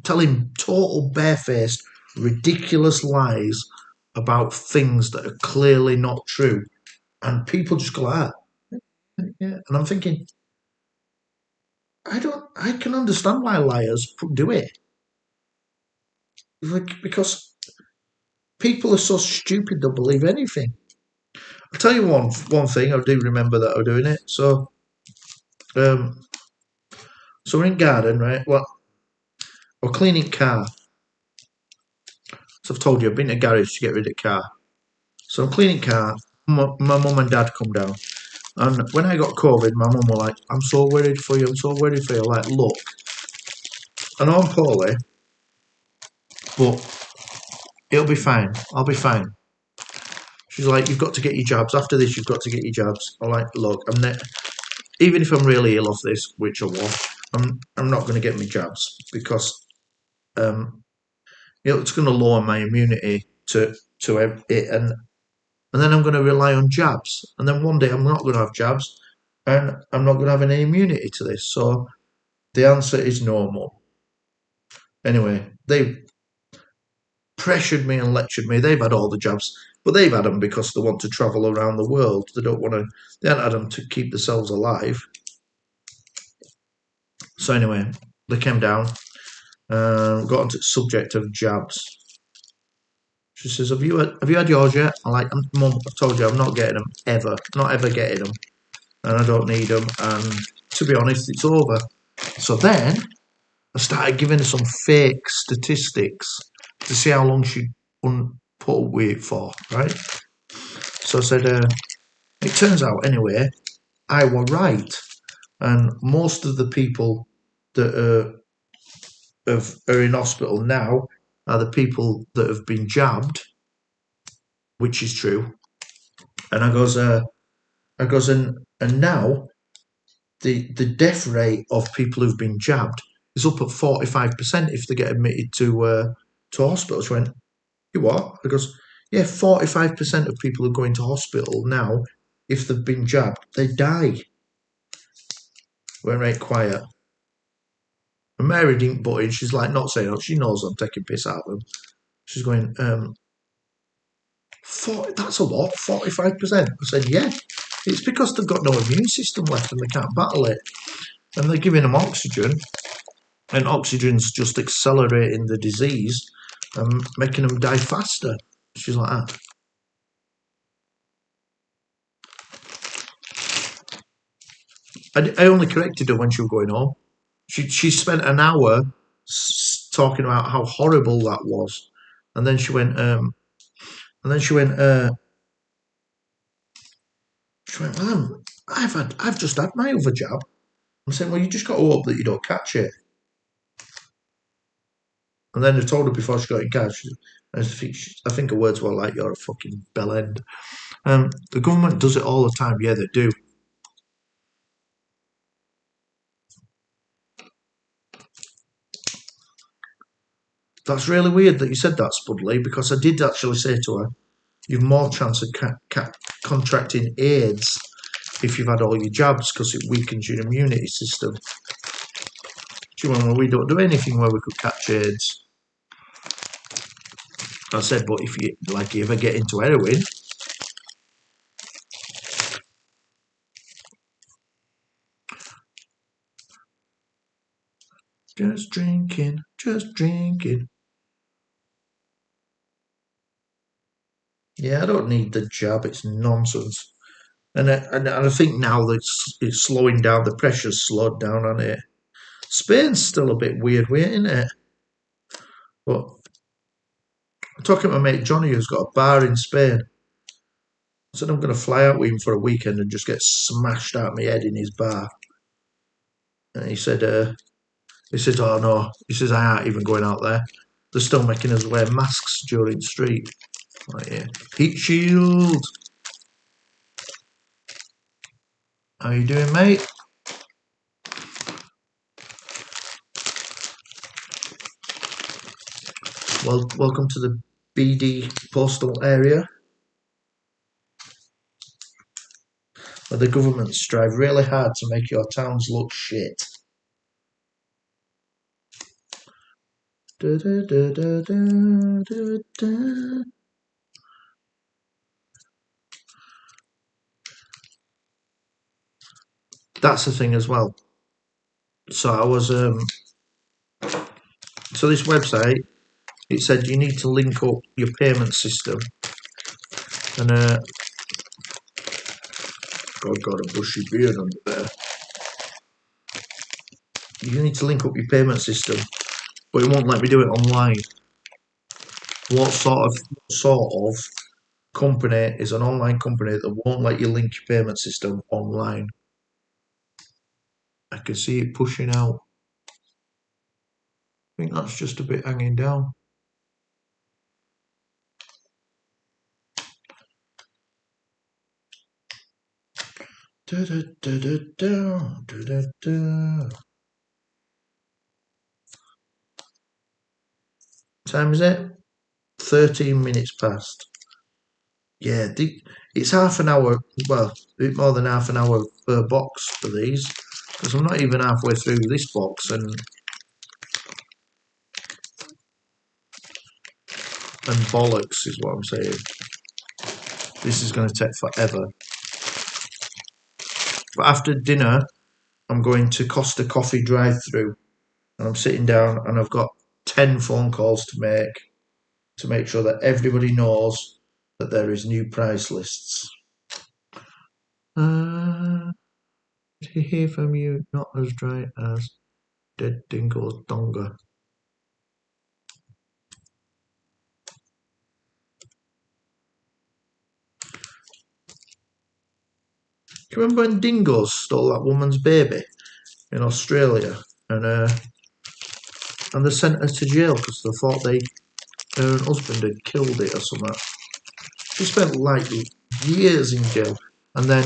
telling total barefaced, ridiculous lies about things that are clearly not true, and people just go like that. Yeah, and I'm thinking, I can understand why liars do it, like, because people are so stupid they'll believe anything. I'll tell you one thing. I do remember that I'm doing it. Um, so we're in garden, right? Well, we're cleaning car. So I've told you I've been to garage to get rid of car. So I'm cleaning car. My mum and dad come down. And when I got COVID, my mum was like, "I'm so worried for you, I'm so worried for you." Like, look, I know I'm poorly, but it'll be fine. I'll be fine. She's like, "You've got to get your jabs. After this, you've got to get your jabs." I'm like, "Look, even if I'm really ill off this, which I was, I'm not going to get my jabs because um, it's going to lower my immunity to it, and then I'm going to rely on jabs, and then one day I'm not going to have jabs, and I'm not going to have any immunity to this." So the answer is no more. Anyway, they pressured me and lectured me. They've had all the jobs, but they've had them because they want to travel around the world. They don't want to. They haven't had them to keep themselves alive. So anyway, they came down. Got onto the subject of jabs. She says, "Have you had yours yet?" I'm like, "Mum, I've told you, I'm not getting them ever. Not ever getting them, and I don't need them. And to be honest, it's over." So then I started giving her some fake statistics to see how long she'd put up with it for, right? So I said, it turns out anyway, I were right. And most of the people that are in hospital now are the people that have been jabbed, which is true. And and now the death rate of people who've been jabbed is up at 45% if they get admitted to hospital. She went, "You what?" I goes, "Yeah, 45% of people who go into hospital now, if they've been jabbed, they die." Went right quiet. And Mary didn't butt in. She's like, not saying it. She knows I'm taking piss out of them. She's going, 40, that's a lot, 45%. I said, yeah. It's because they've got no immune system left and they can't battle it. And they're giving them oxygen, and oxygen's just accelerating the disease and making them die faster. She's like that. I only corrected her when she was going home. She spent an hour talking about how horrible that was, and then she went, "Well, I've just had my other jab." I'm saying, "Well, you just got to hope that you don't catch it." And then I told her before she got in catch, I think her words were like, "You're a fucking bellend." The government does it all the time. Yeah, they do. That's really weird that you said that, Spudley, because I did actually say to her, you've more chance of contracting AIDS if you've had all your jabs because it weakens your immunity system. Do you remember we don't do anything where we could catch AIDS? I said, but if you ever get into heroin, just drinking, just drinking. Yeah, I don't need the jab. It's nonsense. And I think now that it's slowing down, the pressure's slowed down on it. Spain's still a bit weird, isn't it? But I'm talking to my mate Johnny, who's got a bar in Spain. I said I'm going to fly out with him for a weekend and just get smashed out my head in his bar. And he said, oh no, he says I ain't even going out there. They're still making us wear masks during the street. Like, yeah. Heat shield. How you doing, mate? Well, welcome to the BD postal area, where the government strive really hard to make your towns look shit. Da, da, da, da, da, da, da. That's the thing as well. So I was so this website, it said you need to link up your payment system, and God got a bushy beard under there. You need to link up your payment system, but it won't let me do it online. What sort of company is an online company that won't let you link your payment system online? I can see it pushing out. I think that's just a bit hanging down. Da, da, da, da, da, da, da. Time is it? 13 minutes past. Yeah, it's half an hour, well, a bit more than half an hour per box for these, because I'm not even halfway through this box, and bollocks is what I'm saying. This is going to take forever. But after dinner, I'm going to Costa Coffee drive-through, and I'm sitting down, and I've got 10 phone calls to make sure that everybody knows that there is new price lists. To hear from you, not as dry as Dead Dingo's Donga. Do you remember when dingoes stole that woman's baby in Australia, and they sent her to jail because they thought her husband had killed it or something? She spent like years in jail, and then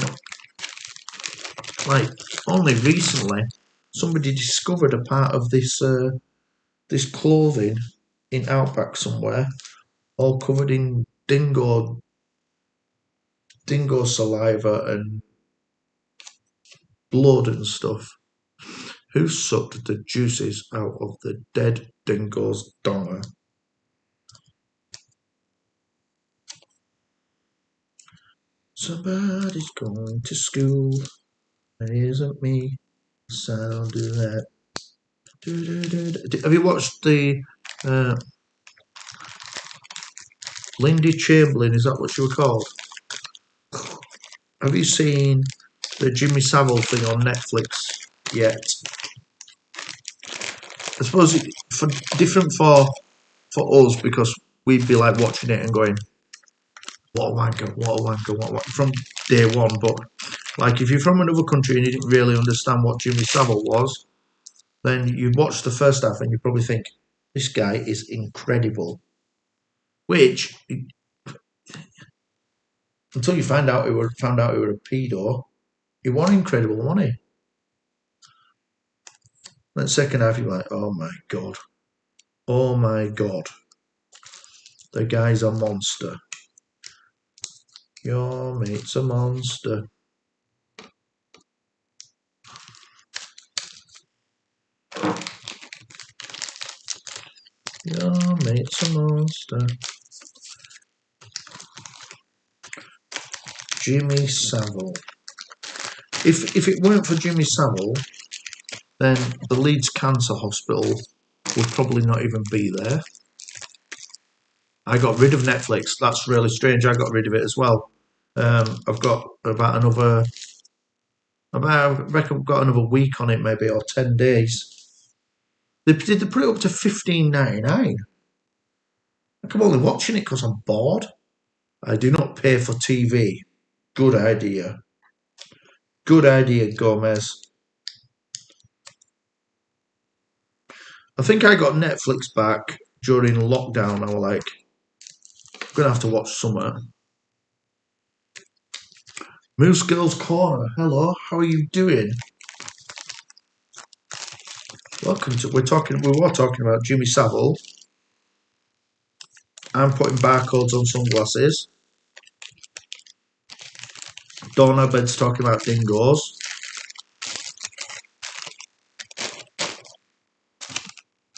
like only recently somebody discovered a part of this clothing in Outback somewhere, all covered in dingo saliva and blood and stuff. Who sucked the juices out of the dead dingo's donger? Somebody's going to school. It isn't me. So I'll do that. Have you watched the Lindy Chamberlain? Is that what she was called? Have you seen the Jimmy Savile thing on Netflix yet? I suppose for different for us because we'd be like watching it and going, what a wanker, what a wanker, what a wanker, from day one. But like if you're from another country and you didn't really understand what Jimmy Savile was, then you watch the first half and you probably think this guy is incredible. Which until you found out he were a pedo, he was incredible, wasn't he? Then second half you're like, oh my god. Oh my god. The guy's a monster. Your mate's a monster. Your mate's a monster. Jimmy Savile. If it weren't for Jimmy Savile, then the Leeds Cancer Hospital would probably not even be there. I got rid of Netflix. That's really strange. I got rid of it as well. I've got about another, I reckon I've got another week on it, maybe, or 10 days. They put it up to $15.99. I'm only watching it because I'm bored. I do not pay for TV. Good idea. Good idea, Gomez. I think I got Netflix back during lockdown. I was like, I'm going to have to watch something. Moose Girls Corner. Hello, how are you doing? Welcome to. We were talking about Jimmy Savile. I'm putting barcodes on sunglasses. Donna Bed's talking about dingoes.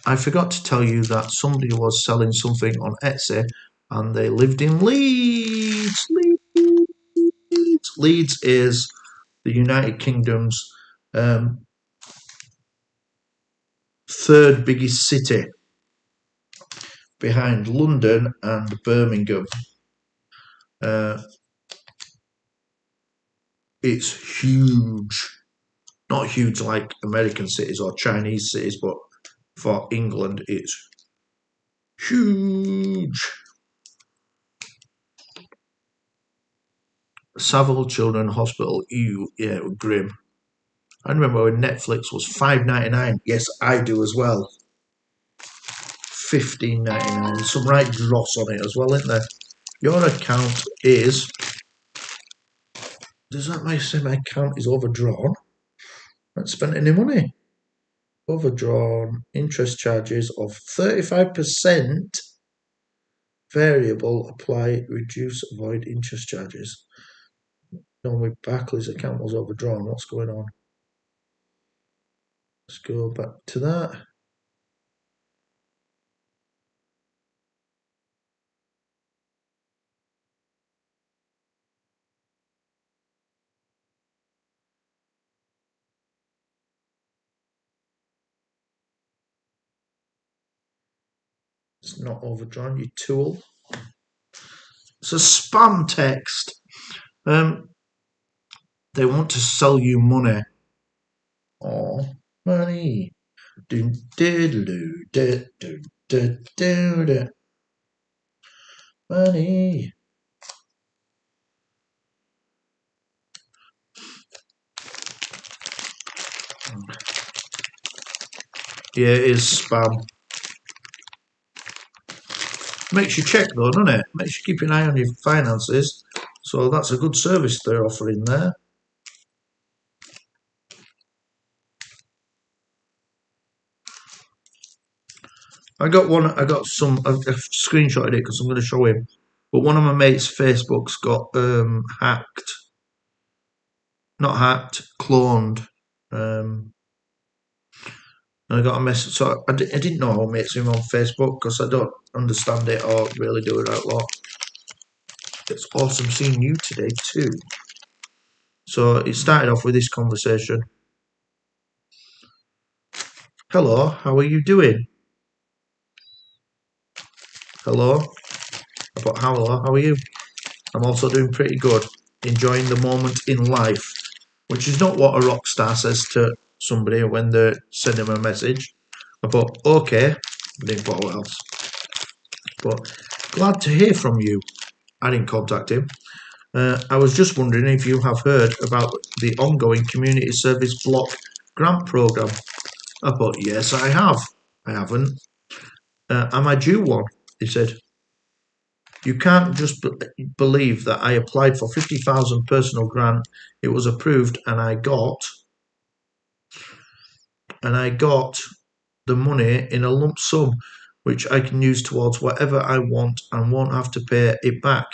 I forgot to tell you that somebody was selling something on Etsy and they lived in Leeds. Leeds is the United Kingdom's third biggest city behind London and Birmingham. It's huge. Not huge like American cities or Chinese cities, but for England, it's huge. Savile Children's Hospital, ew, yeah, grim. I remember when Netflix was $5.99. Yes, I do as well. $15.99. Some right dross on it as well, isn't there? Your account is. Does that make say my account is overdrawn? I haven't spent any money. Overdrawn interest charges of 35%. Variable apply, reduce, avoid interest charges. No, my Barclays account was overdrawn. What's going on? Let's go back to that. It's not overdrawn, you tool. It's a spam text. They want to sell you money. Oh, money. Do do do do do do do. Money. Yeah, it is spam. Makes you check though, doesn't it? Makes you keep an eye on your finances. So that's a good service they're offering there. I got some. I've screenshotted it because I'm going to show him. But one of my mates' Facebook's got hacked. Not hacked, cloned. And I got a message. So I didn't know how mates him on Facebook because I don't understand it or really do it out lot. It's awesome seeing you today too. So it started off with this conversation. Hello, how are you doing? Hello. I put hello, how are you? I'm also doing pretty good. Enjoying the moment in life. Which is not what a rock star says to somebody when they send him a message. I put okay. I didn't put what else. But glad to hear from you. I didn't contact him. I was just wondering if you have heard about the ongoing community service block grant program. I put yes, I have. I haven't. Am I due one? He said. You can't just believe that I applied for 50,000 personal grant. It was approved, and I got the money in a lump sum. which I can use towards whatever I want and won't have to pay it back.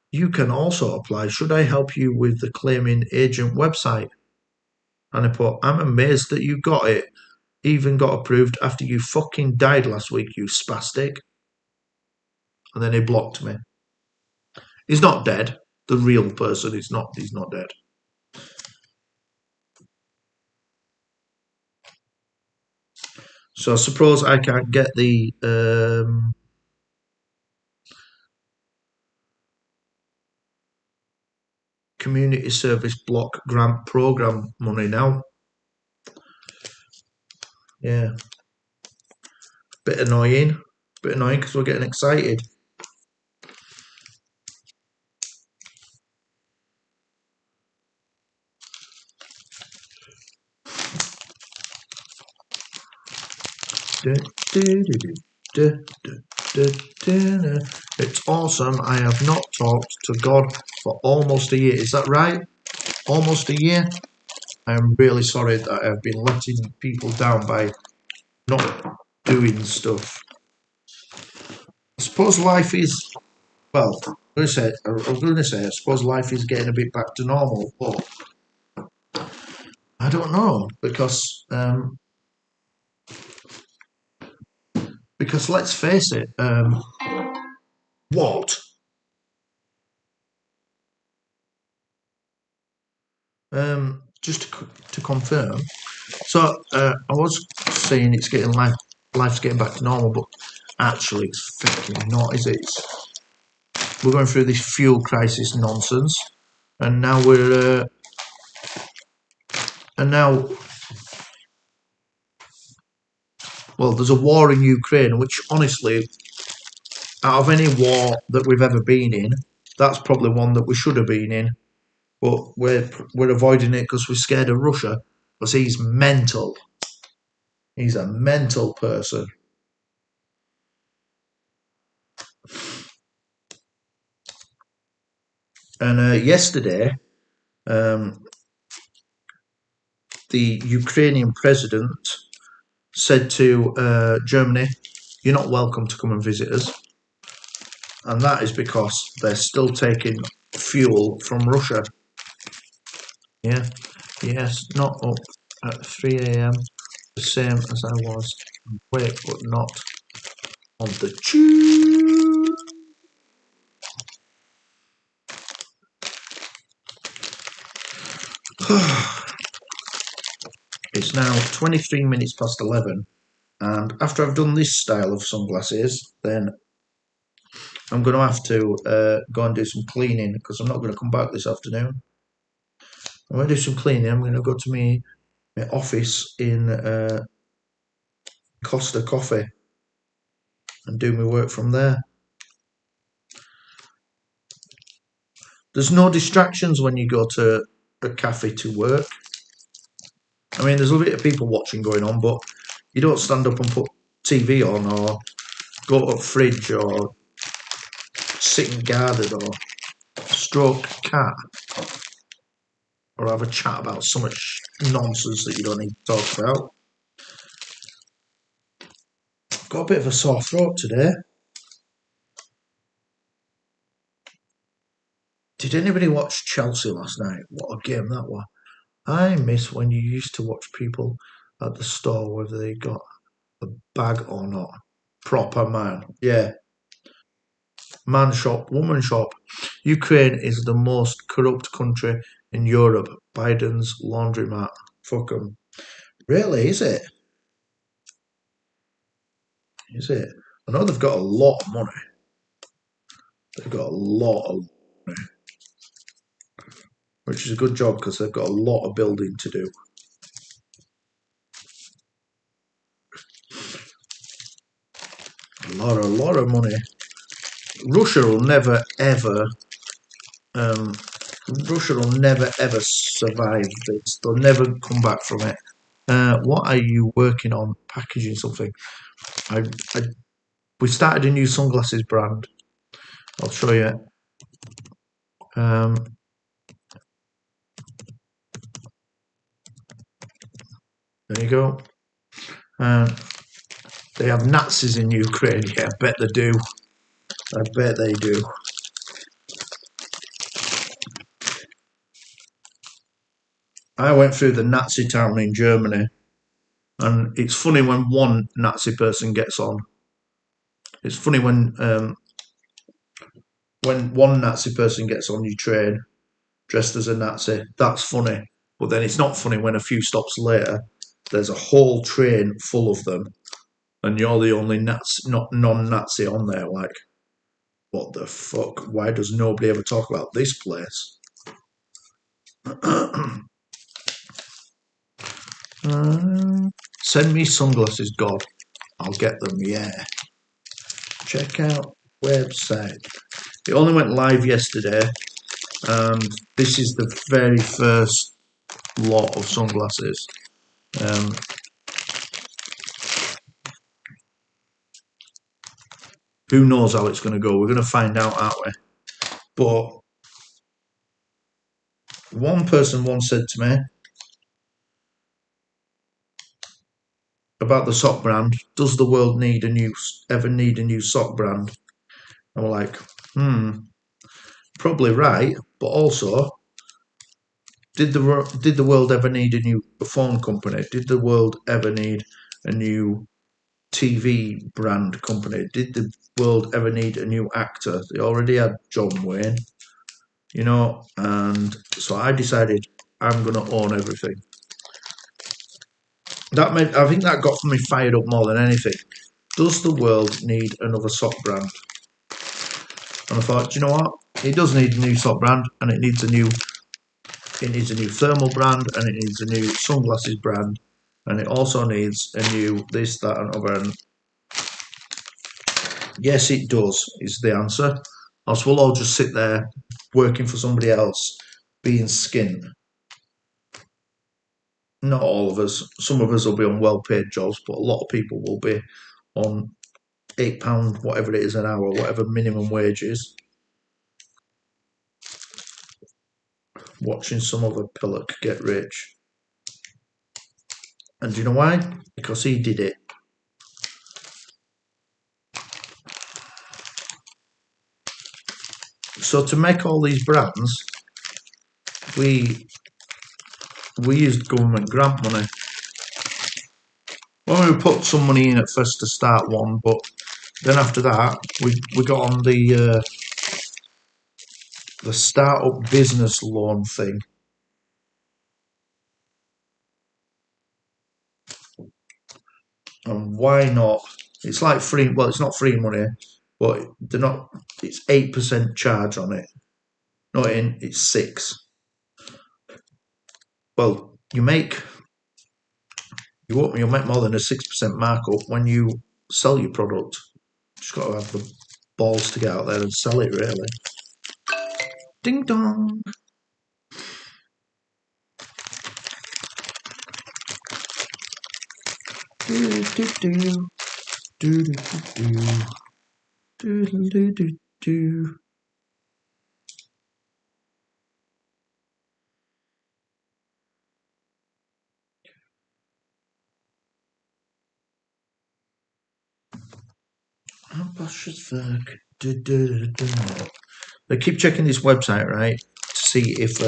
You can also apply. Should I help you with the claiming agent website? And I put, I'm amazed that you got it. Even got approved after you fucking died last week, you spastic. And then he blocked me. He's not dead. The real person is not. He's not dead. So I suppose I can't get the community service block grant program money now. Yeah. Bit annoying. Bit annoying because we're getting excited. It's awesome. I have not talked to God for almost a year. Is that right? Almost a year? I'm really sorry that I've been letting people down by not doing stuff. I suppose life is, well, I was going to say, I suppose life is getting a bit back to normal, but I don't know because let's face it, what? Just to confirm. So I was saying it's getting life's getting back to normal, but actually it's fucking not, is it? We're going through this fuel crisis nonsense, and now well, there's a war in Ukraine, which honestly, out of any war that we've ever been in, that's probably one that we should have been in, but we're avoiding it because we're scared of Russia, because he's mental. He's a mental person. And yesterday, um, the Ukrainian president said to Germany, "You're not welcome to come and visit us," and that is because they're still taking fuel from Russia. Yeah, yes, not up at 3 a.m. The same as I was awake, but not on the tube. It's now 23 minutes past 11, and after I've done this style of sunglasses, then I'm going to have to go and do some cleaning because I'm not going to come back this afternoon. I'm going to do some cleaning. I'm going to go to my office in Costa Coffee and do my work from there. There's no distractions when you go to a cafe to work. I mean, there's a bit of people watching going on, but you don't stand up and put TV on or go to a fridge or sit in garden or stroke a cat or have a chat about so much nonsense that you don't need to talk about. Got a bit of a sore throat today. Did anybody watch Chelsea last night? What a game that was. I miss when you used to watch people at the store, whether they got a bag or not. Proper man. Yeah. Man shop, woman shop. Ukraine is the most corrupt country in Europe. Biden's laundromat. Fuck 'em. Really, is it? Is it? I know they've got a lot of money. They've got a lot of money, which is a good job because they've got a lot of building to do. A lot of money. Russia will never ever um, Russia will never ever survive this. They'll never come back from it. What are you working on? Packaging something. I, I we started a new sunglasses brand. I'll show you. Um, there you go. And They have Nazis in Ukraine. Yeah, I bet they do. I bet they do. I went through the Nazi town in Germany, and it's funny when one Nazi person gets on. It's funny when one Nazi person gets on your train dressed as a Nazi. That's funny. But then it's not funny when a few stops later there's a whole train full of them, and you're the only Nazi, not non-Nazi on there. Like, what the fuck? Why does nobody ever talk about this place? Send me sunglasses, God. I'll get them, yeah. Check out website. It only went live yesterday, and this is the very first lot of sunglasses. Who knows how it's going to go? We're going to find out, aren't we? But one person once said to me about the sock brand, does the world ever need a new sock brand? And we're like, probably right, but also, did the world ever need a new phone company? Did the world ever need a new TV brand company? Did the world ever need a new actor? They already had John Wayne, and so I decided I'm going to own everything. I think that got me fired up more than anything. Does the world need another sock brand? And I thought, do you know what? It does need a new sock brand, and it needs a new thermal brand, and it needs a new sunglasses brand, and it also needs a new this, that, and other. And yes, it does, is the answer. Else we'll all just sit there working for somebody else, being skint. Not all of us. Some of us will be on well-paid jobs, but a lot of people will be on £8, whatever it is an hour, whatever minimum wage is, watching some other pillock get rich. And do you know why? Because he did it. So to make all these brands, we used government grant money. Well, we put some money in at first to start one, but then after that, we got on the startup business loan thing. And why not? It's like free. Well, it's not free money, but they're not. It's 8% charge on it. Not in. It's 6. Well, you'll make more than a 6% markup when you sell your product. Just got to have the balls to get out there and sell it, really. Ding dong. Do do do do do do do do do do. They keep checking this website, right, to see if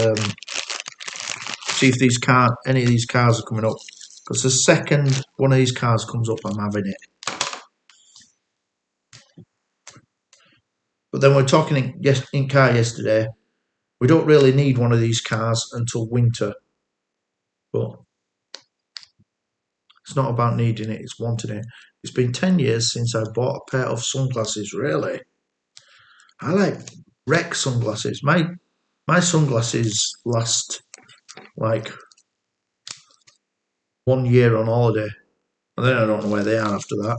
any of these cars are coming up. Because the second one of these cars comes up, I'm having it. But then we're talking in car yesterday. We don't really need one of these cars until winter. But it's not about needing it, it's wanting it. It's been 10 years since I bought a pair of sunglasses, really. I like rec sunglasses. My sunglasses last like 1 year on holiday. And then I don't know where they are after that.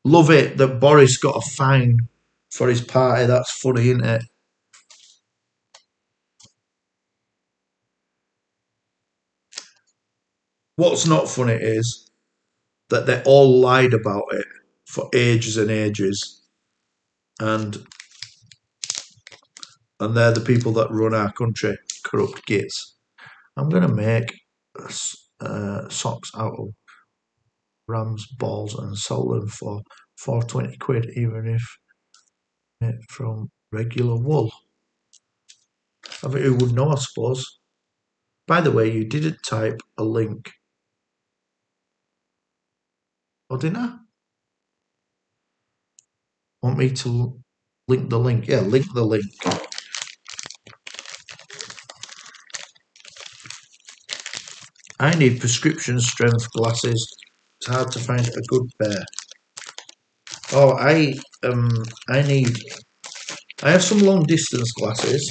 Love it that Boris got a fine for his party. That's funny, isn't it? what's not funny is that they all lied about it for ages and ages, and they're the people that run our country, corrupt gits. I'm gonna make socks out of ram's balls and sell them for 420 quid, even if made from regular wool. I mean, who would know, I suppose. By the way, you didn't type a link. Or didn't I? Want me to link the link? Yeah, link the link. I need prescription strength glasses. It's hard to find a good pair. Oh, I need. I have some long distance glasses.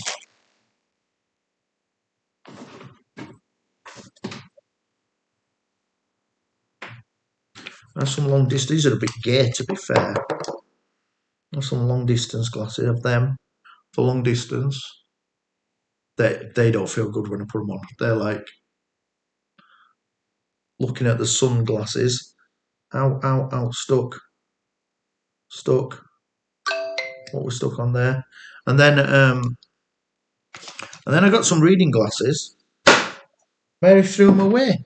I have some long distance. These are a bit gay, to be fair. I have some long distance glasses of them for long distance. They don't feel good when I put them on. They're like looking at the sunglasses. Ow, ow, ow, stuck. What was stuck on there? And then I got some reading glasses. Mary threw them away.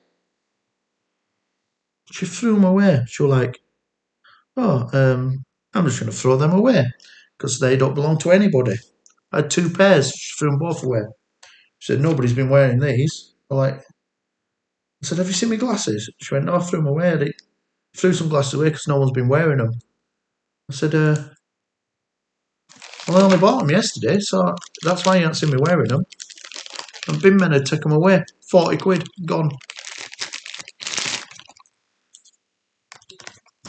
She threw them away. She was like, "Oh, I'm just going to throw them away because they don't belong to anybody." I had two pairs. She threw them both away. She said, "Nobody's been wearing these." I said, "Have you seen my glasses?" She went, "No, I threw them away. I threw some glasses away because no one's been wearing them." I said, "Well, I only bought them yesterday, so that's why you haven't seen me wearing them." And bin men had taken them away. 40 quid, gone.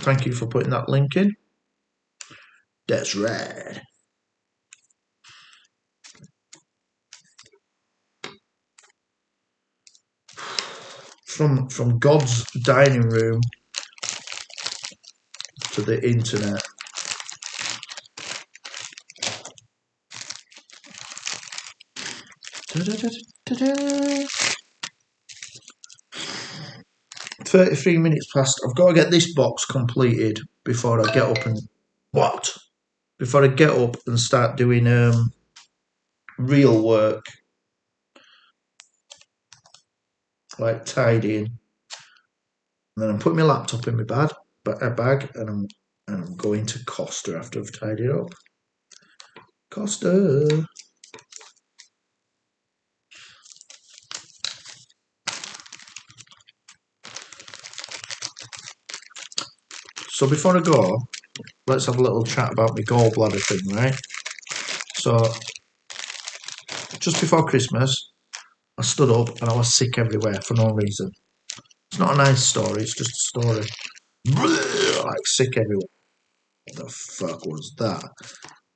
Thank you for putting that link in. That's right. From God's dining room to the internet. Da-da-da-da-da. 33 minutes past. I've got to get this box completed before I get up and before I get up and start doing real work, like tidying. And then I'm putting my laptop in my bag, and I'm going to Costa after I've tidied up. Costa. So before I go, let's have a little chat about my gallbladder thing, right? So just before Christmas, I stood up and I was sick everywhere for no reason. It's not a nice story, it's just a story. Like sick everywhere. What the fuck was that? I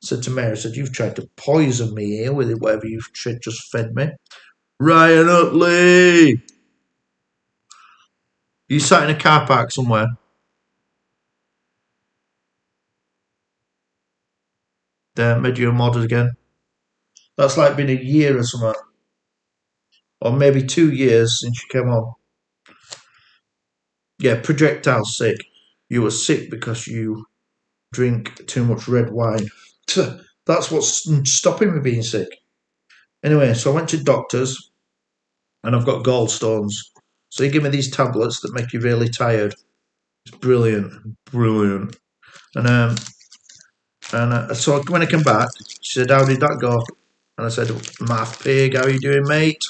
said to Mary, I said, "You've tried to poison me here with whatever you've just fed me." Ryan Utley! You sat in a car park somewhere. They made you a mod again. That's like been a year or something. Or maybe 2 years since you came on. Yeah, projectile sick. You were sick because you drink too much red wine. That's what's stopping me being sick. Anyway, so I went to doctors and I've got gallstones. So he gave me these tablets that make you really tired. It's brilliant, brilliant. And so when I came back, she said, "How did that go?" And I said, "Math pig, how are you doing, mate?"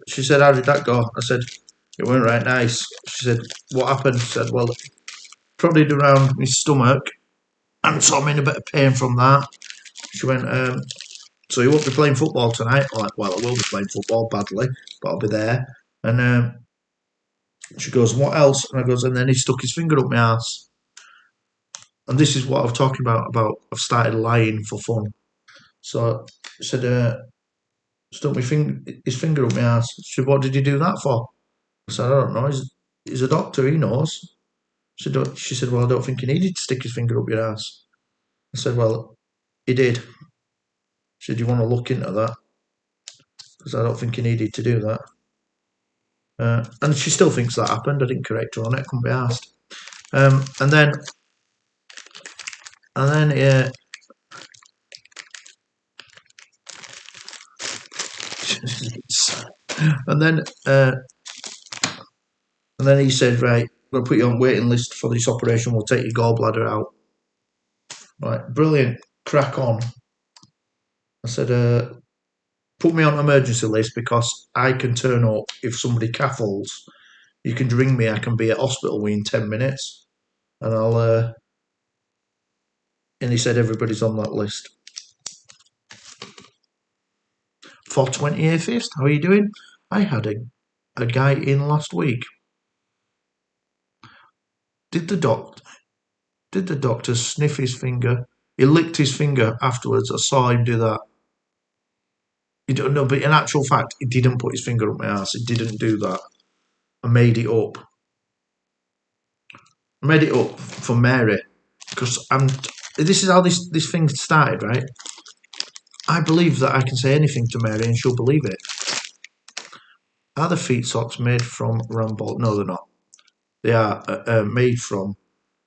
She said, "How did that go?" I said, "It went right nice." She said, "What happened?" I said, "Well, prodded around my stomach, and so I'm in a bit of pain from that." She went, "So you won't be playing football tonight?" I'm like, "Well, I will be playing football badly, but I'll be there." And she goes, "What else?" And I goes, "And then he stuck his finger up my ass." And this is what I'm talking about I've started lying for fun. So she said, stuck his finger up my ass. She said, "What did you do that for?" I said, "I don't know. He's a doctor. He knows." She said, "Well, I don't think he needed to stick his finger up your ass." I said, "Well, he did." She said, "Do you want to look into that?" Because I don't think he needed to do that. And she still thinks that happened. I didn't correct her on it. Couldn't be asked. And then and then and then he said, right, we'll put you on waiting list for this operation. We'll take your gallbladder out. Right, brilliant. Crack on. I said, put me on emergency list because I can turn up if somebody caffles. You can ring me. I can be at hospital within 10 minutes, and I'll. And he said everybody's on that list. 428th, how are you doing? I had a guy in last week. Did the doctor sniff his finger? He licked his finger afterwards. I saw him do that. He don't know, but in actual fact, he didn't put his finger up my ass. He didn't do that. I made it up. I made it up for Mary because I'm. This is how this thing started, right? I believe that I can say anything to Mary and she'll believe it. Are the feet socks made from Ramboll? No, they're not. They are made from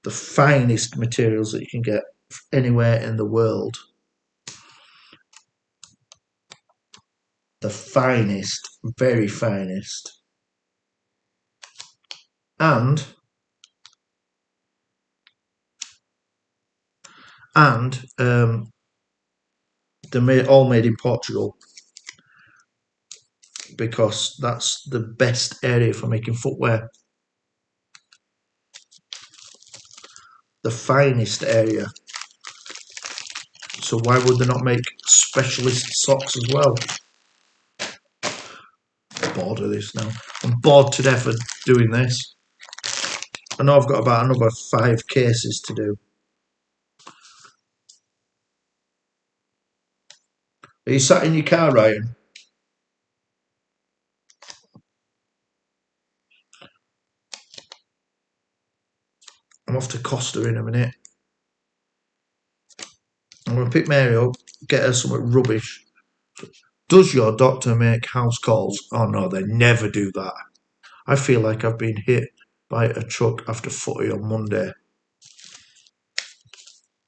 the finest materials that you can get anywhere in the world. The finest, very finest. And they're all made in Portugal because that's the best area for making footwear. The finest area. So why would they not make specialist socks as well? I'm bored of this now. I'm bored to death of doing this. I know I've got about another 5 cases to do. Are you sat in your car, Ryan? I'm off to Costa in a minute. I'm going to pick Mary up, get her some rubbish. Does your doctor make house calls? Oh no, they never do that. I feel like I've been hit by a truck after footy on Monday.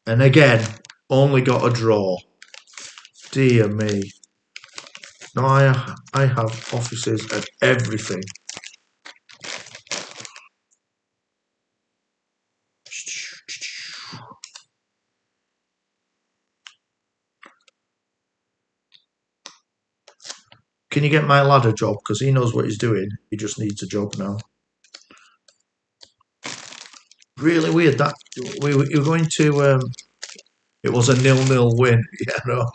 And again, only got a draw. Dear me. No, I have offices of everything. Can you get my lad a job? Because he knows what he's doing. He just needs a job now. Really weird that we were going to. It was a 0-0 win. Yeah, no,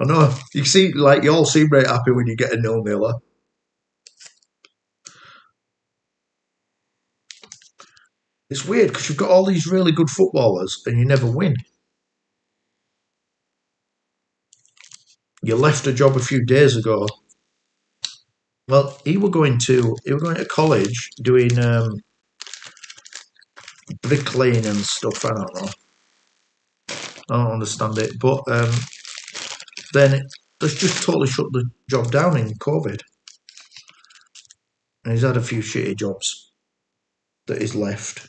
I know. You see, like you all seem very happy when you get a 0-0. It's weird because you've got all these really good footballers and you never win. You left a job a few days ago. Well, he were going to college doing bricklaying and stuff. I don't know. I don't understand it, but then they've just totally shut the job down in COVID, and he's had a few shitty jobs that he's left.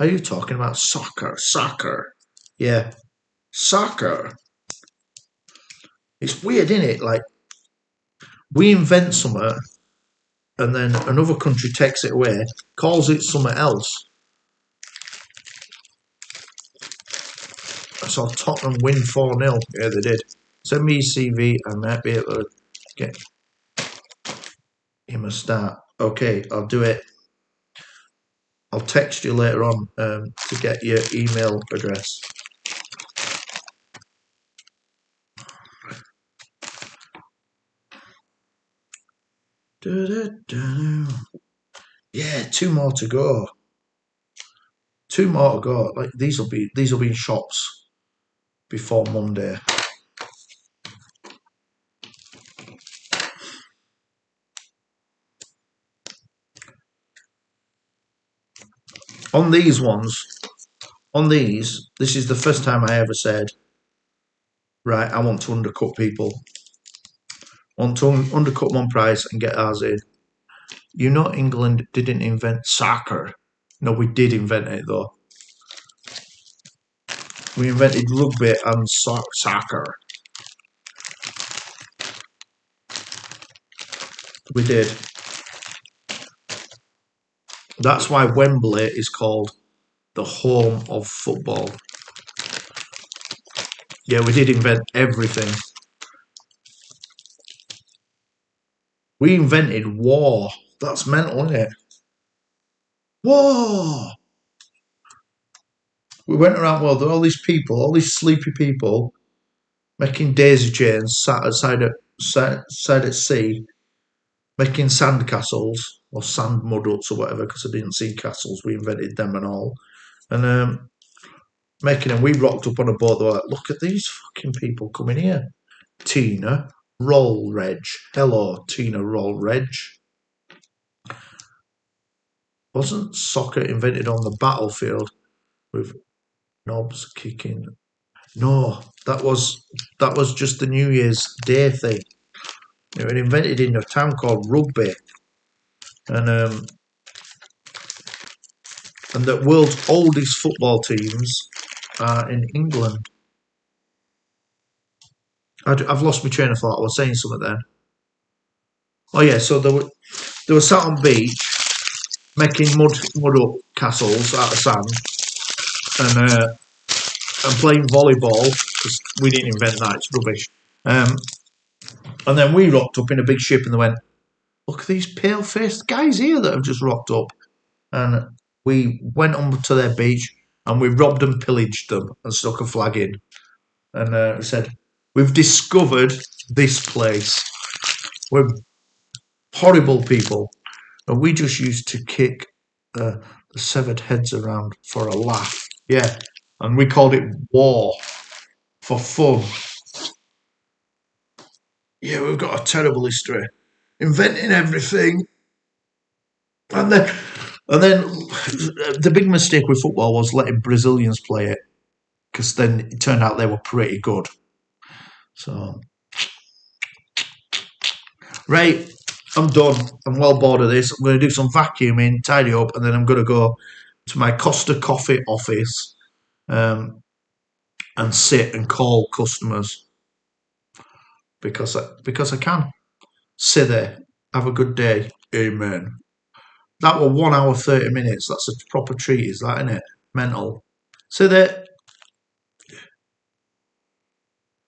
Are you talking about soccer? Soccer, yeah, soccer. It's weird, isn't it? Like we invent something, and then another country takes it away, calls it something else. I saw Tottenham win 4-0. Yeah, they did. Send me his CV. I might be able to get him a start. Okay, I'll do it. I'll text you later on to get your email address. Yeah, 2 more to go. 2 more to go. Like these will be in shops before Monday. On these ones, on these, this is the first time I ever said, right, I want to undercut people. I want to undercut one price and get ours in. You know, England didn't invent soccer. No, we did invent it though. We invented rugby and soccer. We did. That's why Wembley is called the home of football. Yeah, we did invent everything. We invented war. That's mental, isn't it? War. We went around the world, all these people, all these sleepy people, making daisy chains sat side at sea, making sand castles or sand mud huts or whatever, because I didn't see castles. We invented them and all. And making them, we rocked up on a boat. They were like, look at these fucking people coming here. Tina Roll Reg. Hello, Tina Roll Reg. Wasn't soccer invented on the battlefield with knobs kicking? No, that was just the New Year's Day thing. It was invented in a town called Rugby, and the world's oldest football teams are in England. I've lost my train of thought. I was saying something then. Oh yeah, so they were sat on beach making mud up castles out of sand and playing volleyball because we didn't invent that. It's rubbish. And then we rocked up in a big ship and they went, look at these pale-faced guys here that have just rocked up. And we went on to their beach and we robbed and pillaged them and stuck a flag in. And we said, we've discovered this place. We're horrible people. And we just used to kick the severed heads around for a laugh. Yeah. And we called it war for fun. Yeah, we've got a terrible history. Inventing everything. And then the big mistake with football was letting Brazilians play it, because then it turned out they were pretty good. So, right, I'm done. I'm well bored of this. I'm going to do some vacuuming, tidy up, and then I'm going to go to my Costa Coffee office and sit and call customers because I can. Sit there. Have a good day. Amen. That was 1 hour 30 minutes. That's a proper treat, is that, isn't it? Mental. Sit there.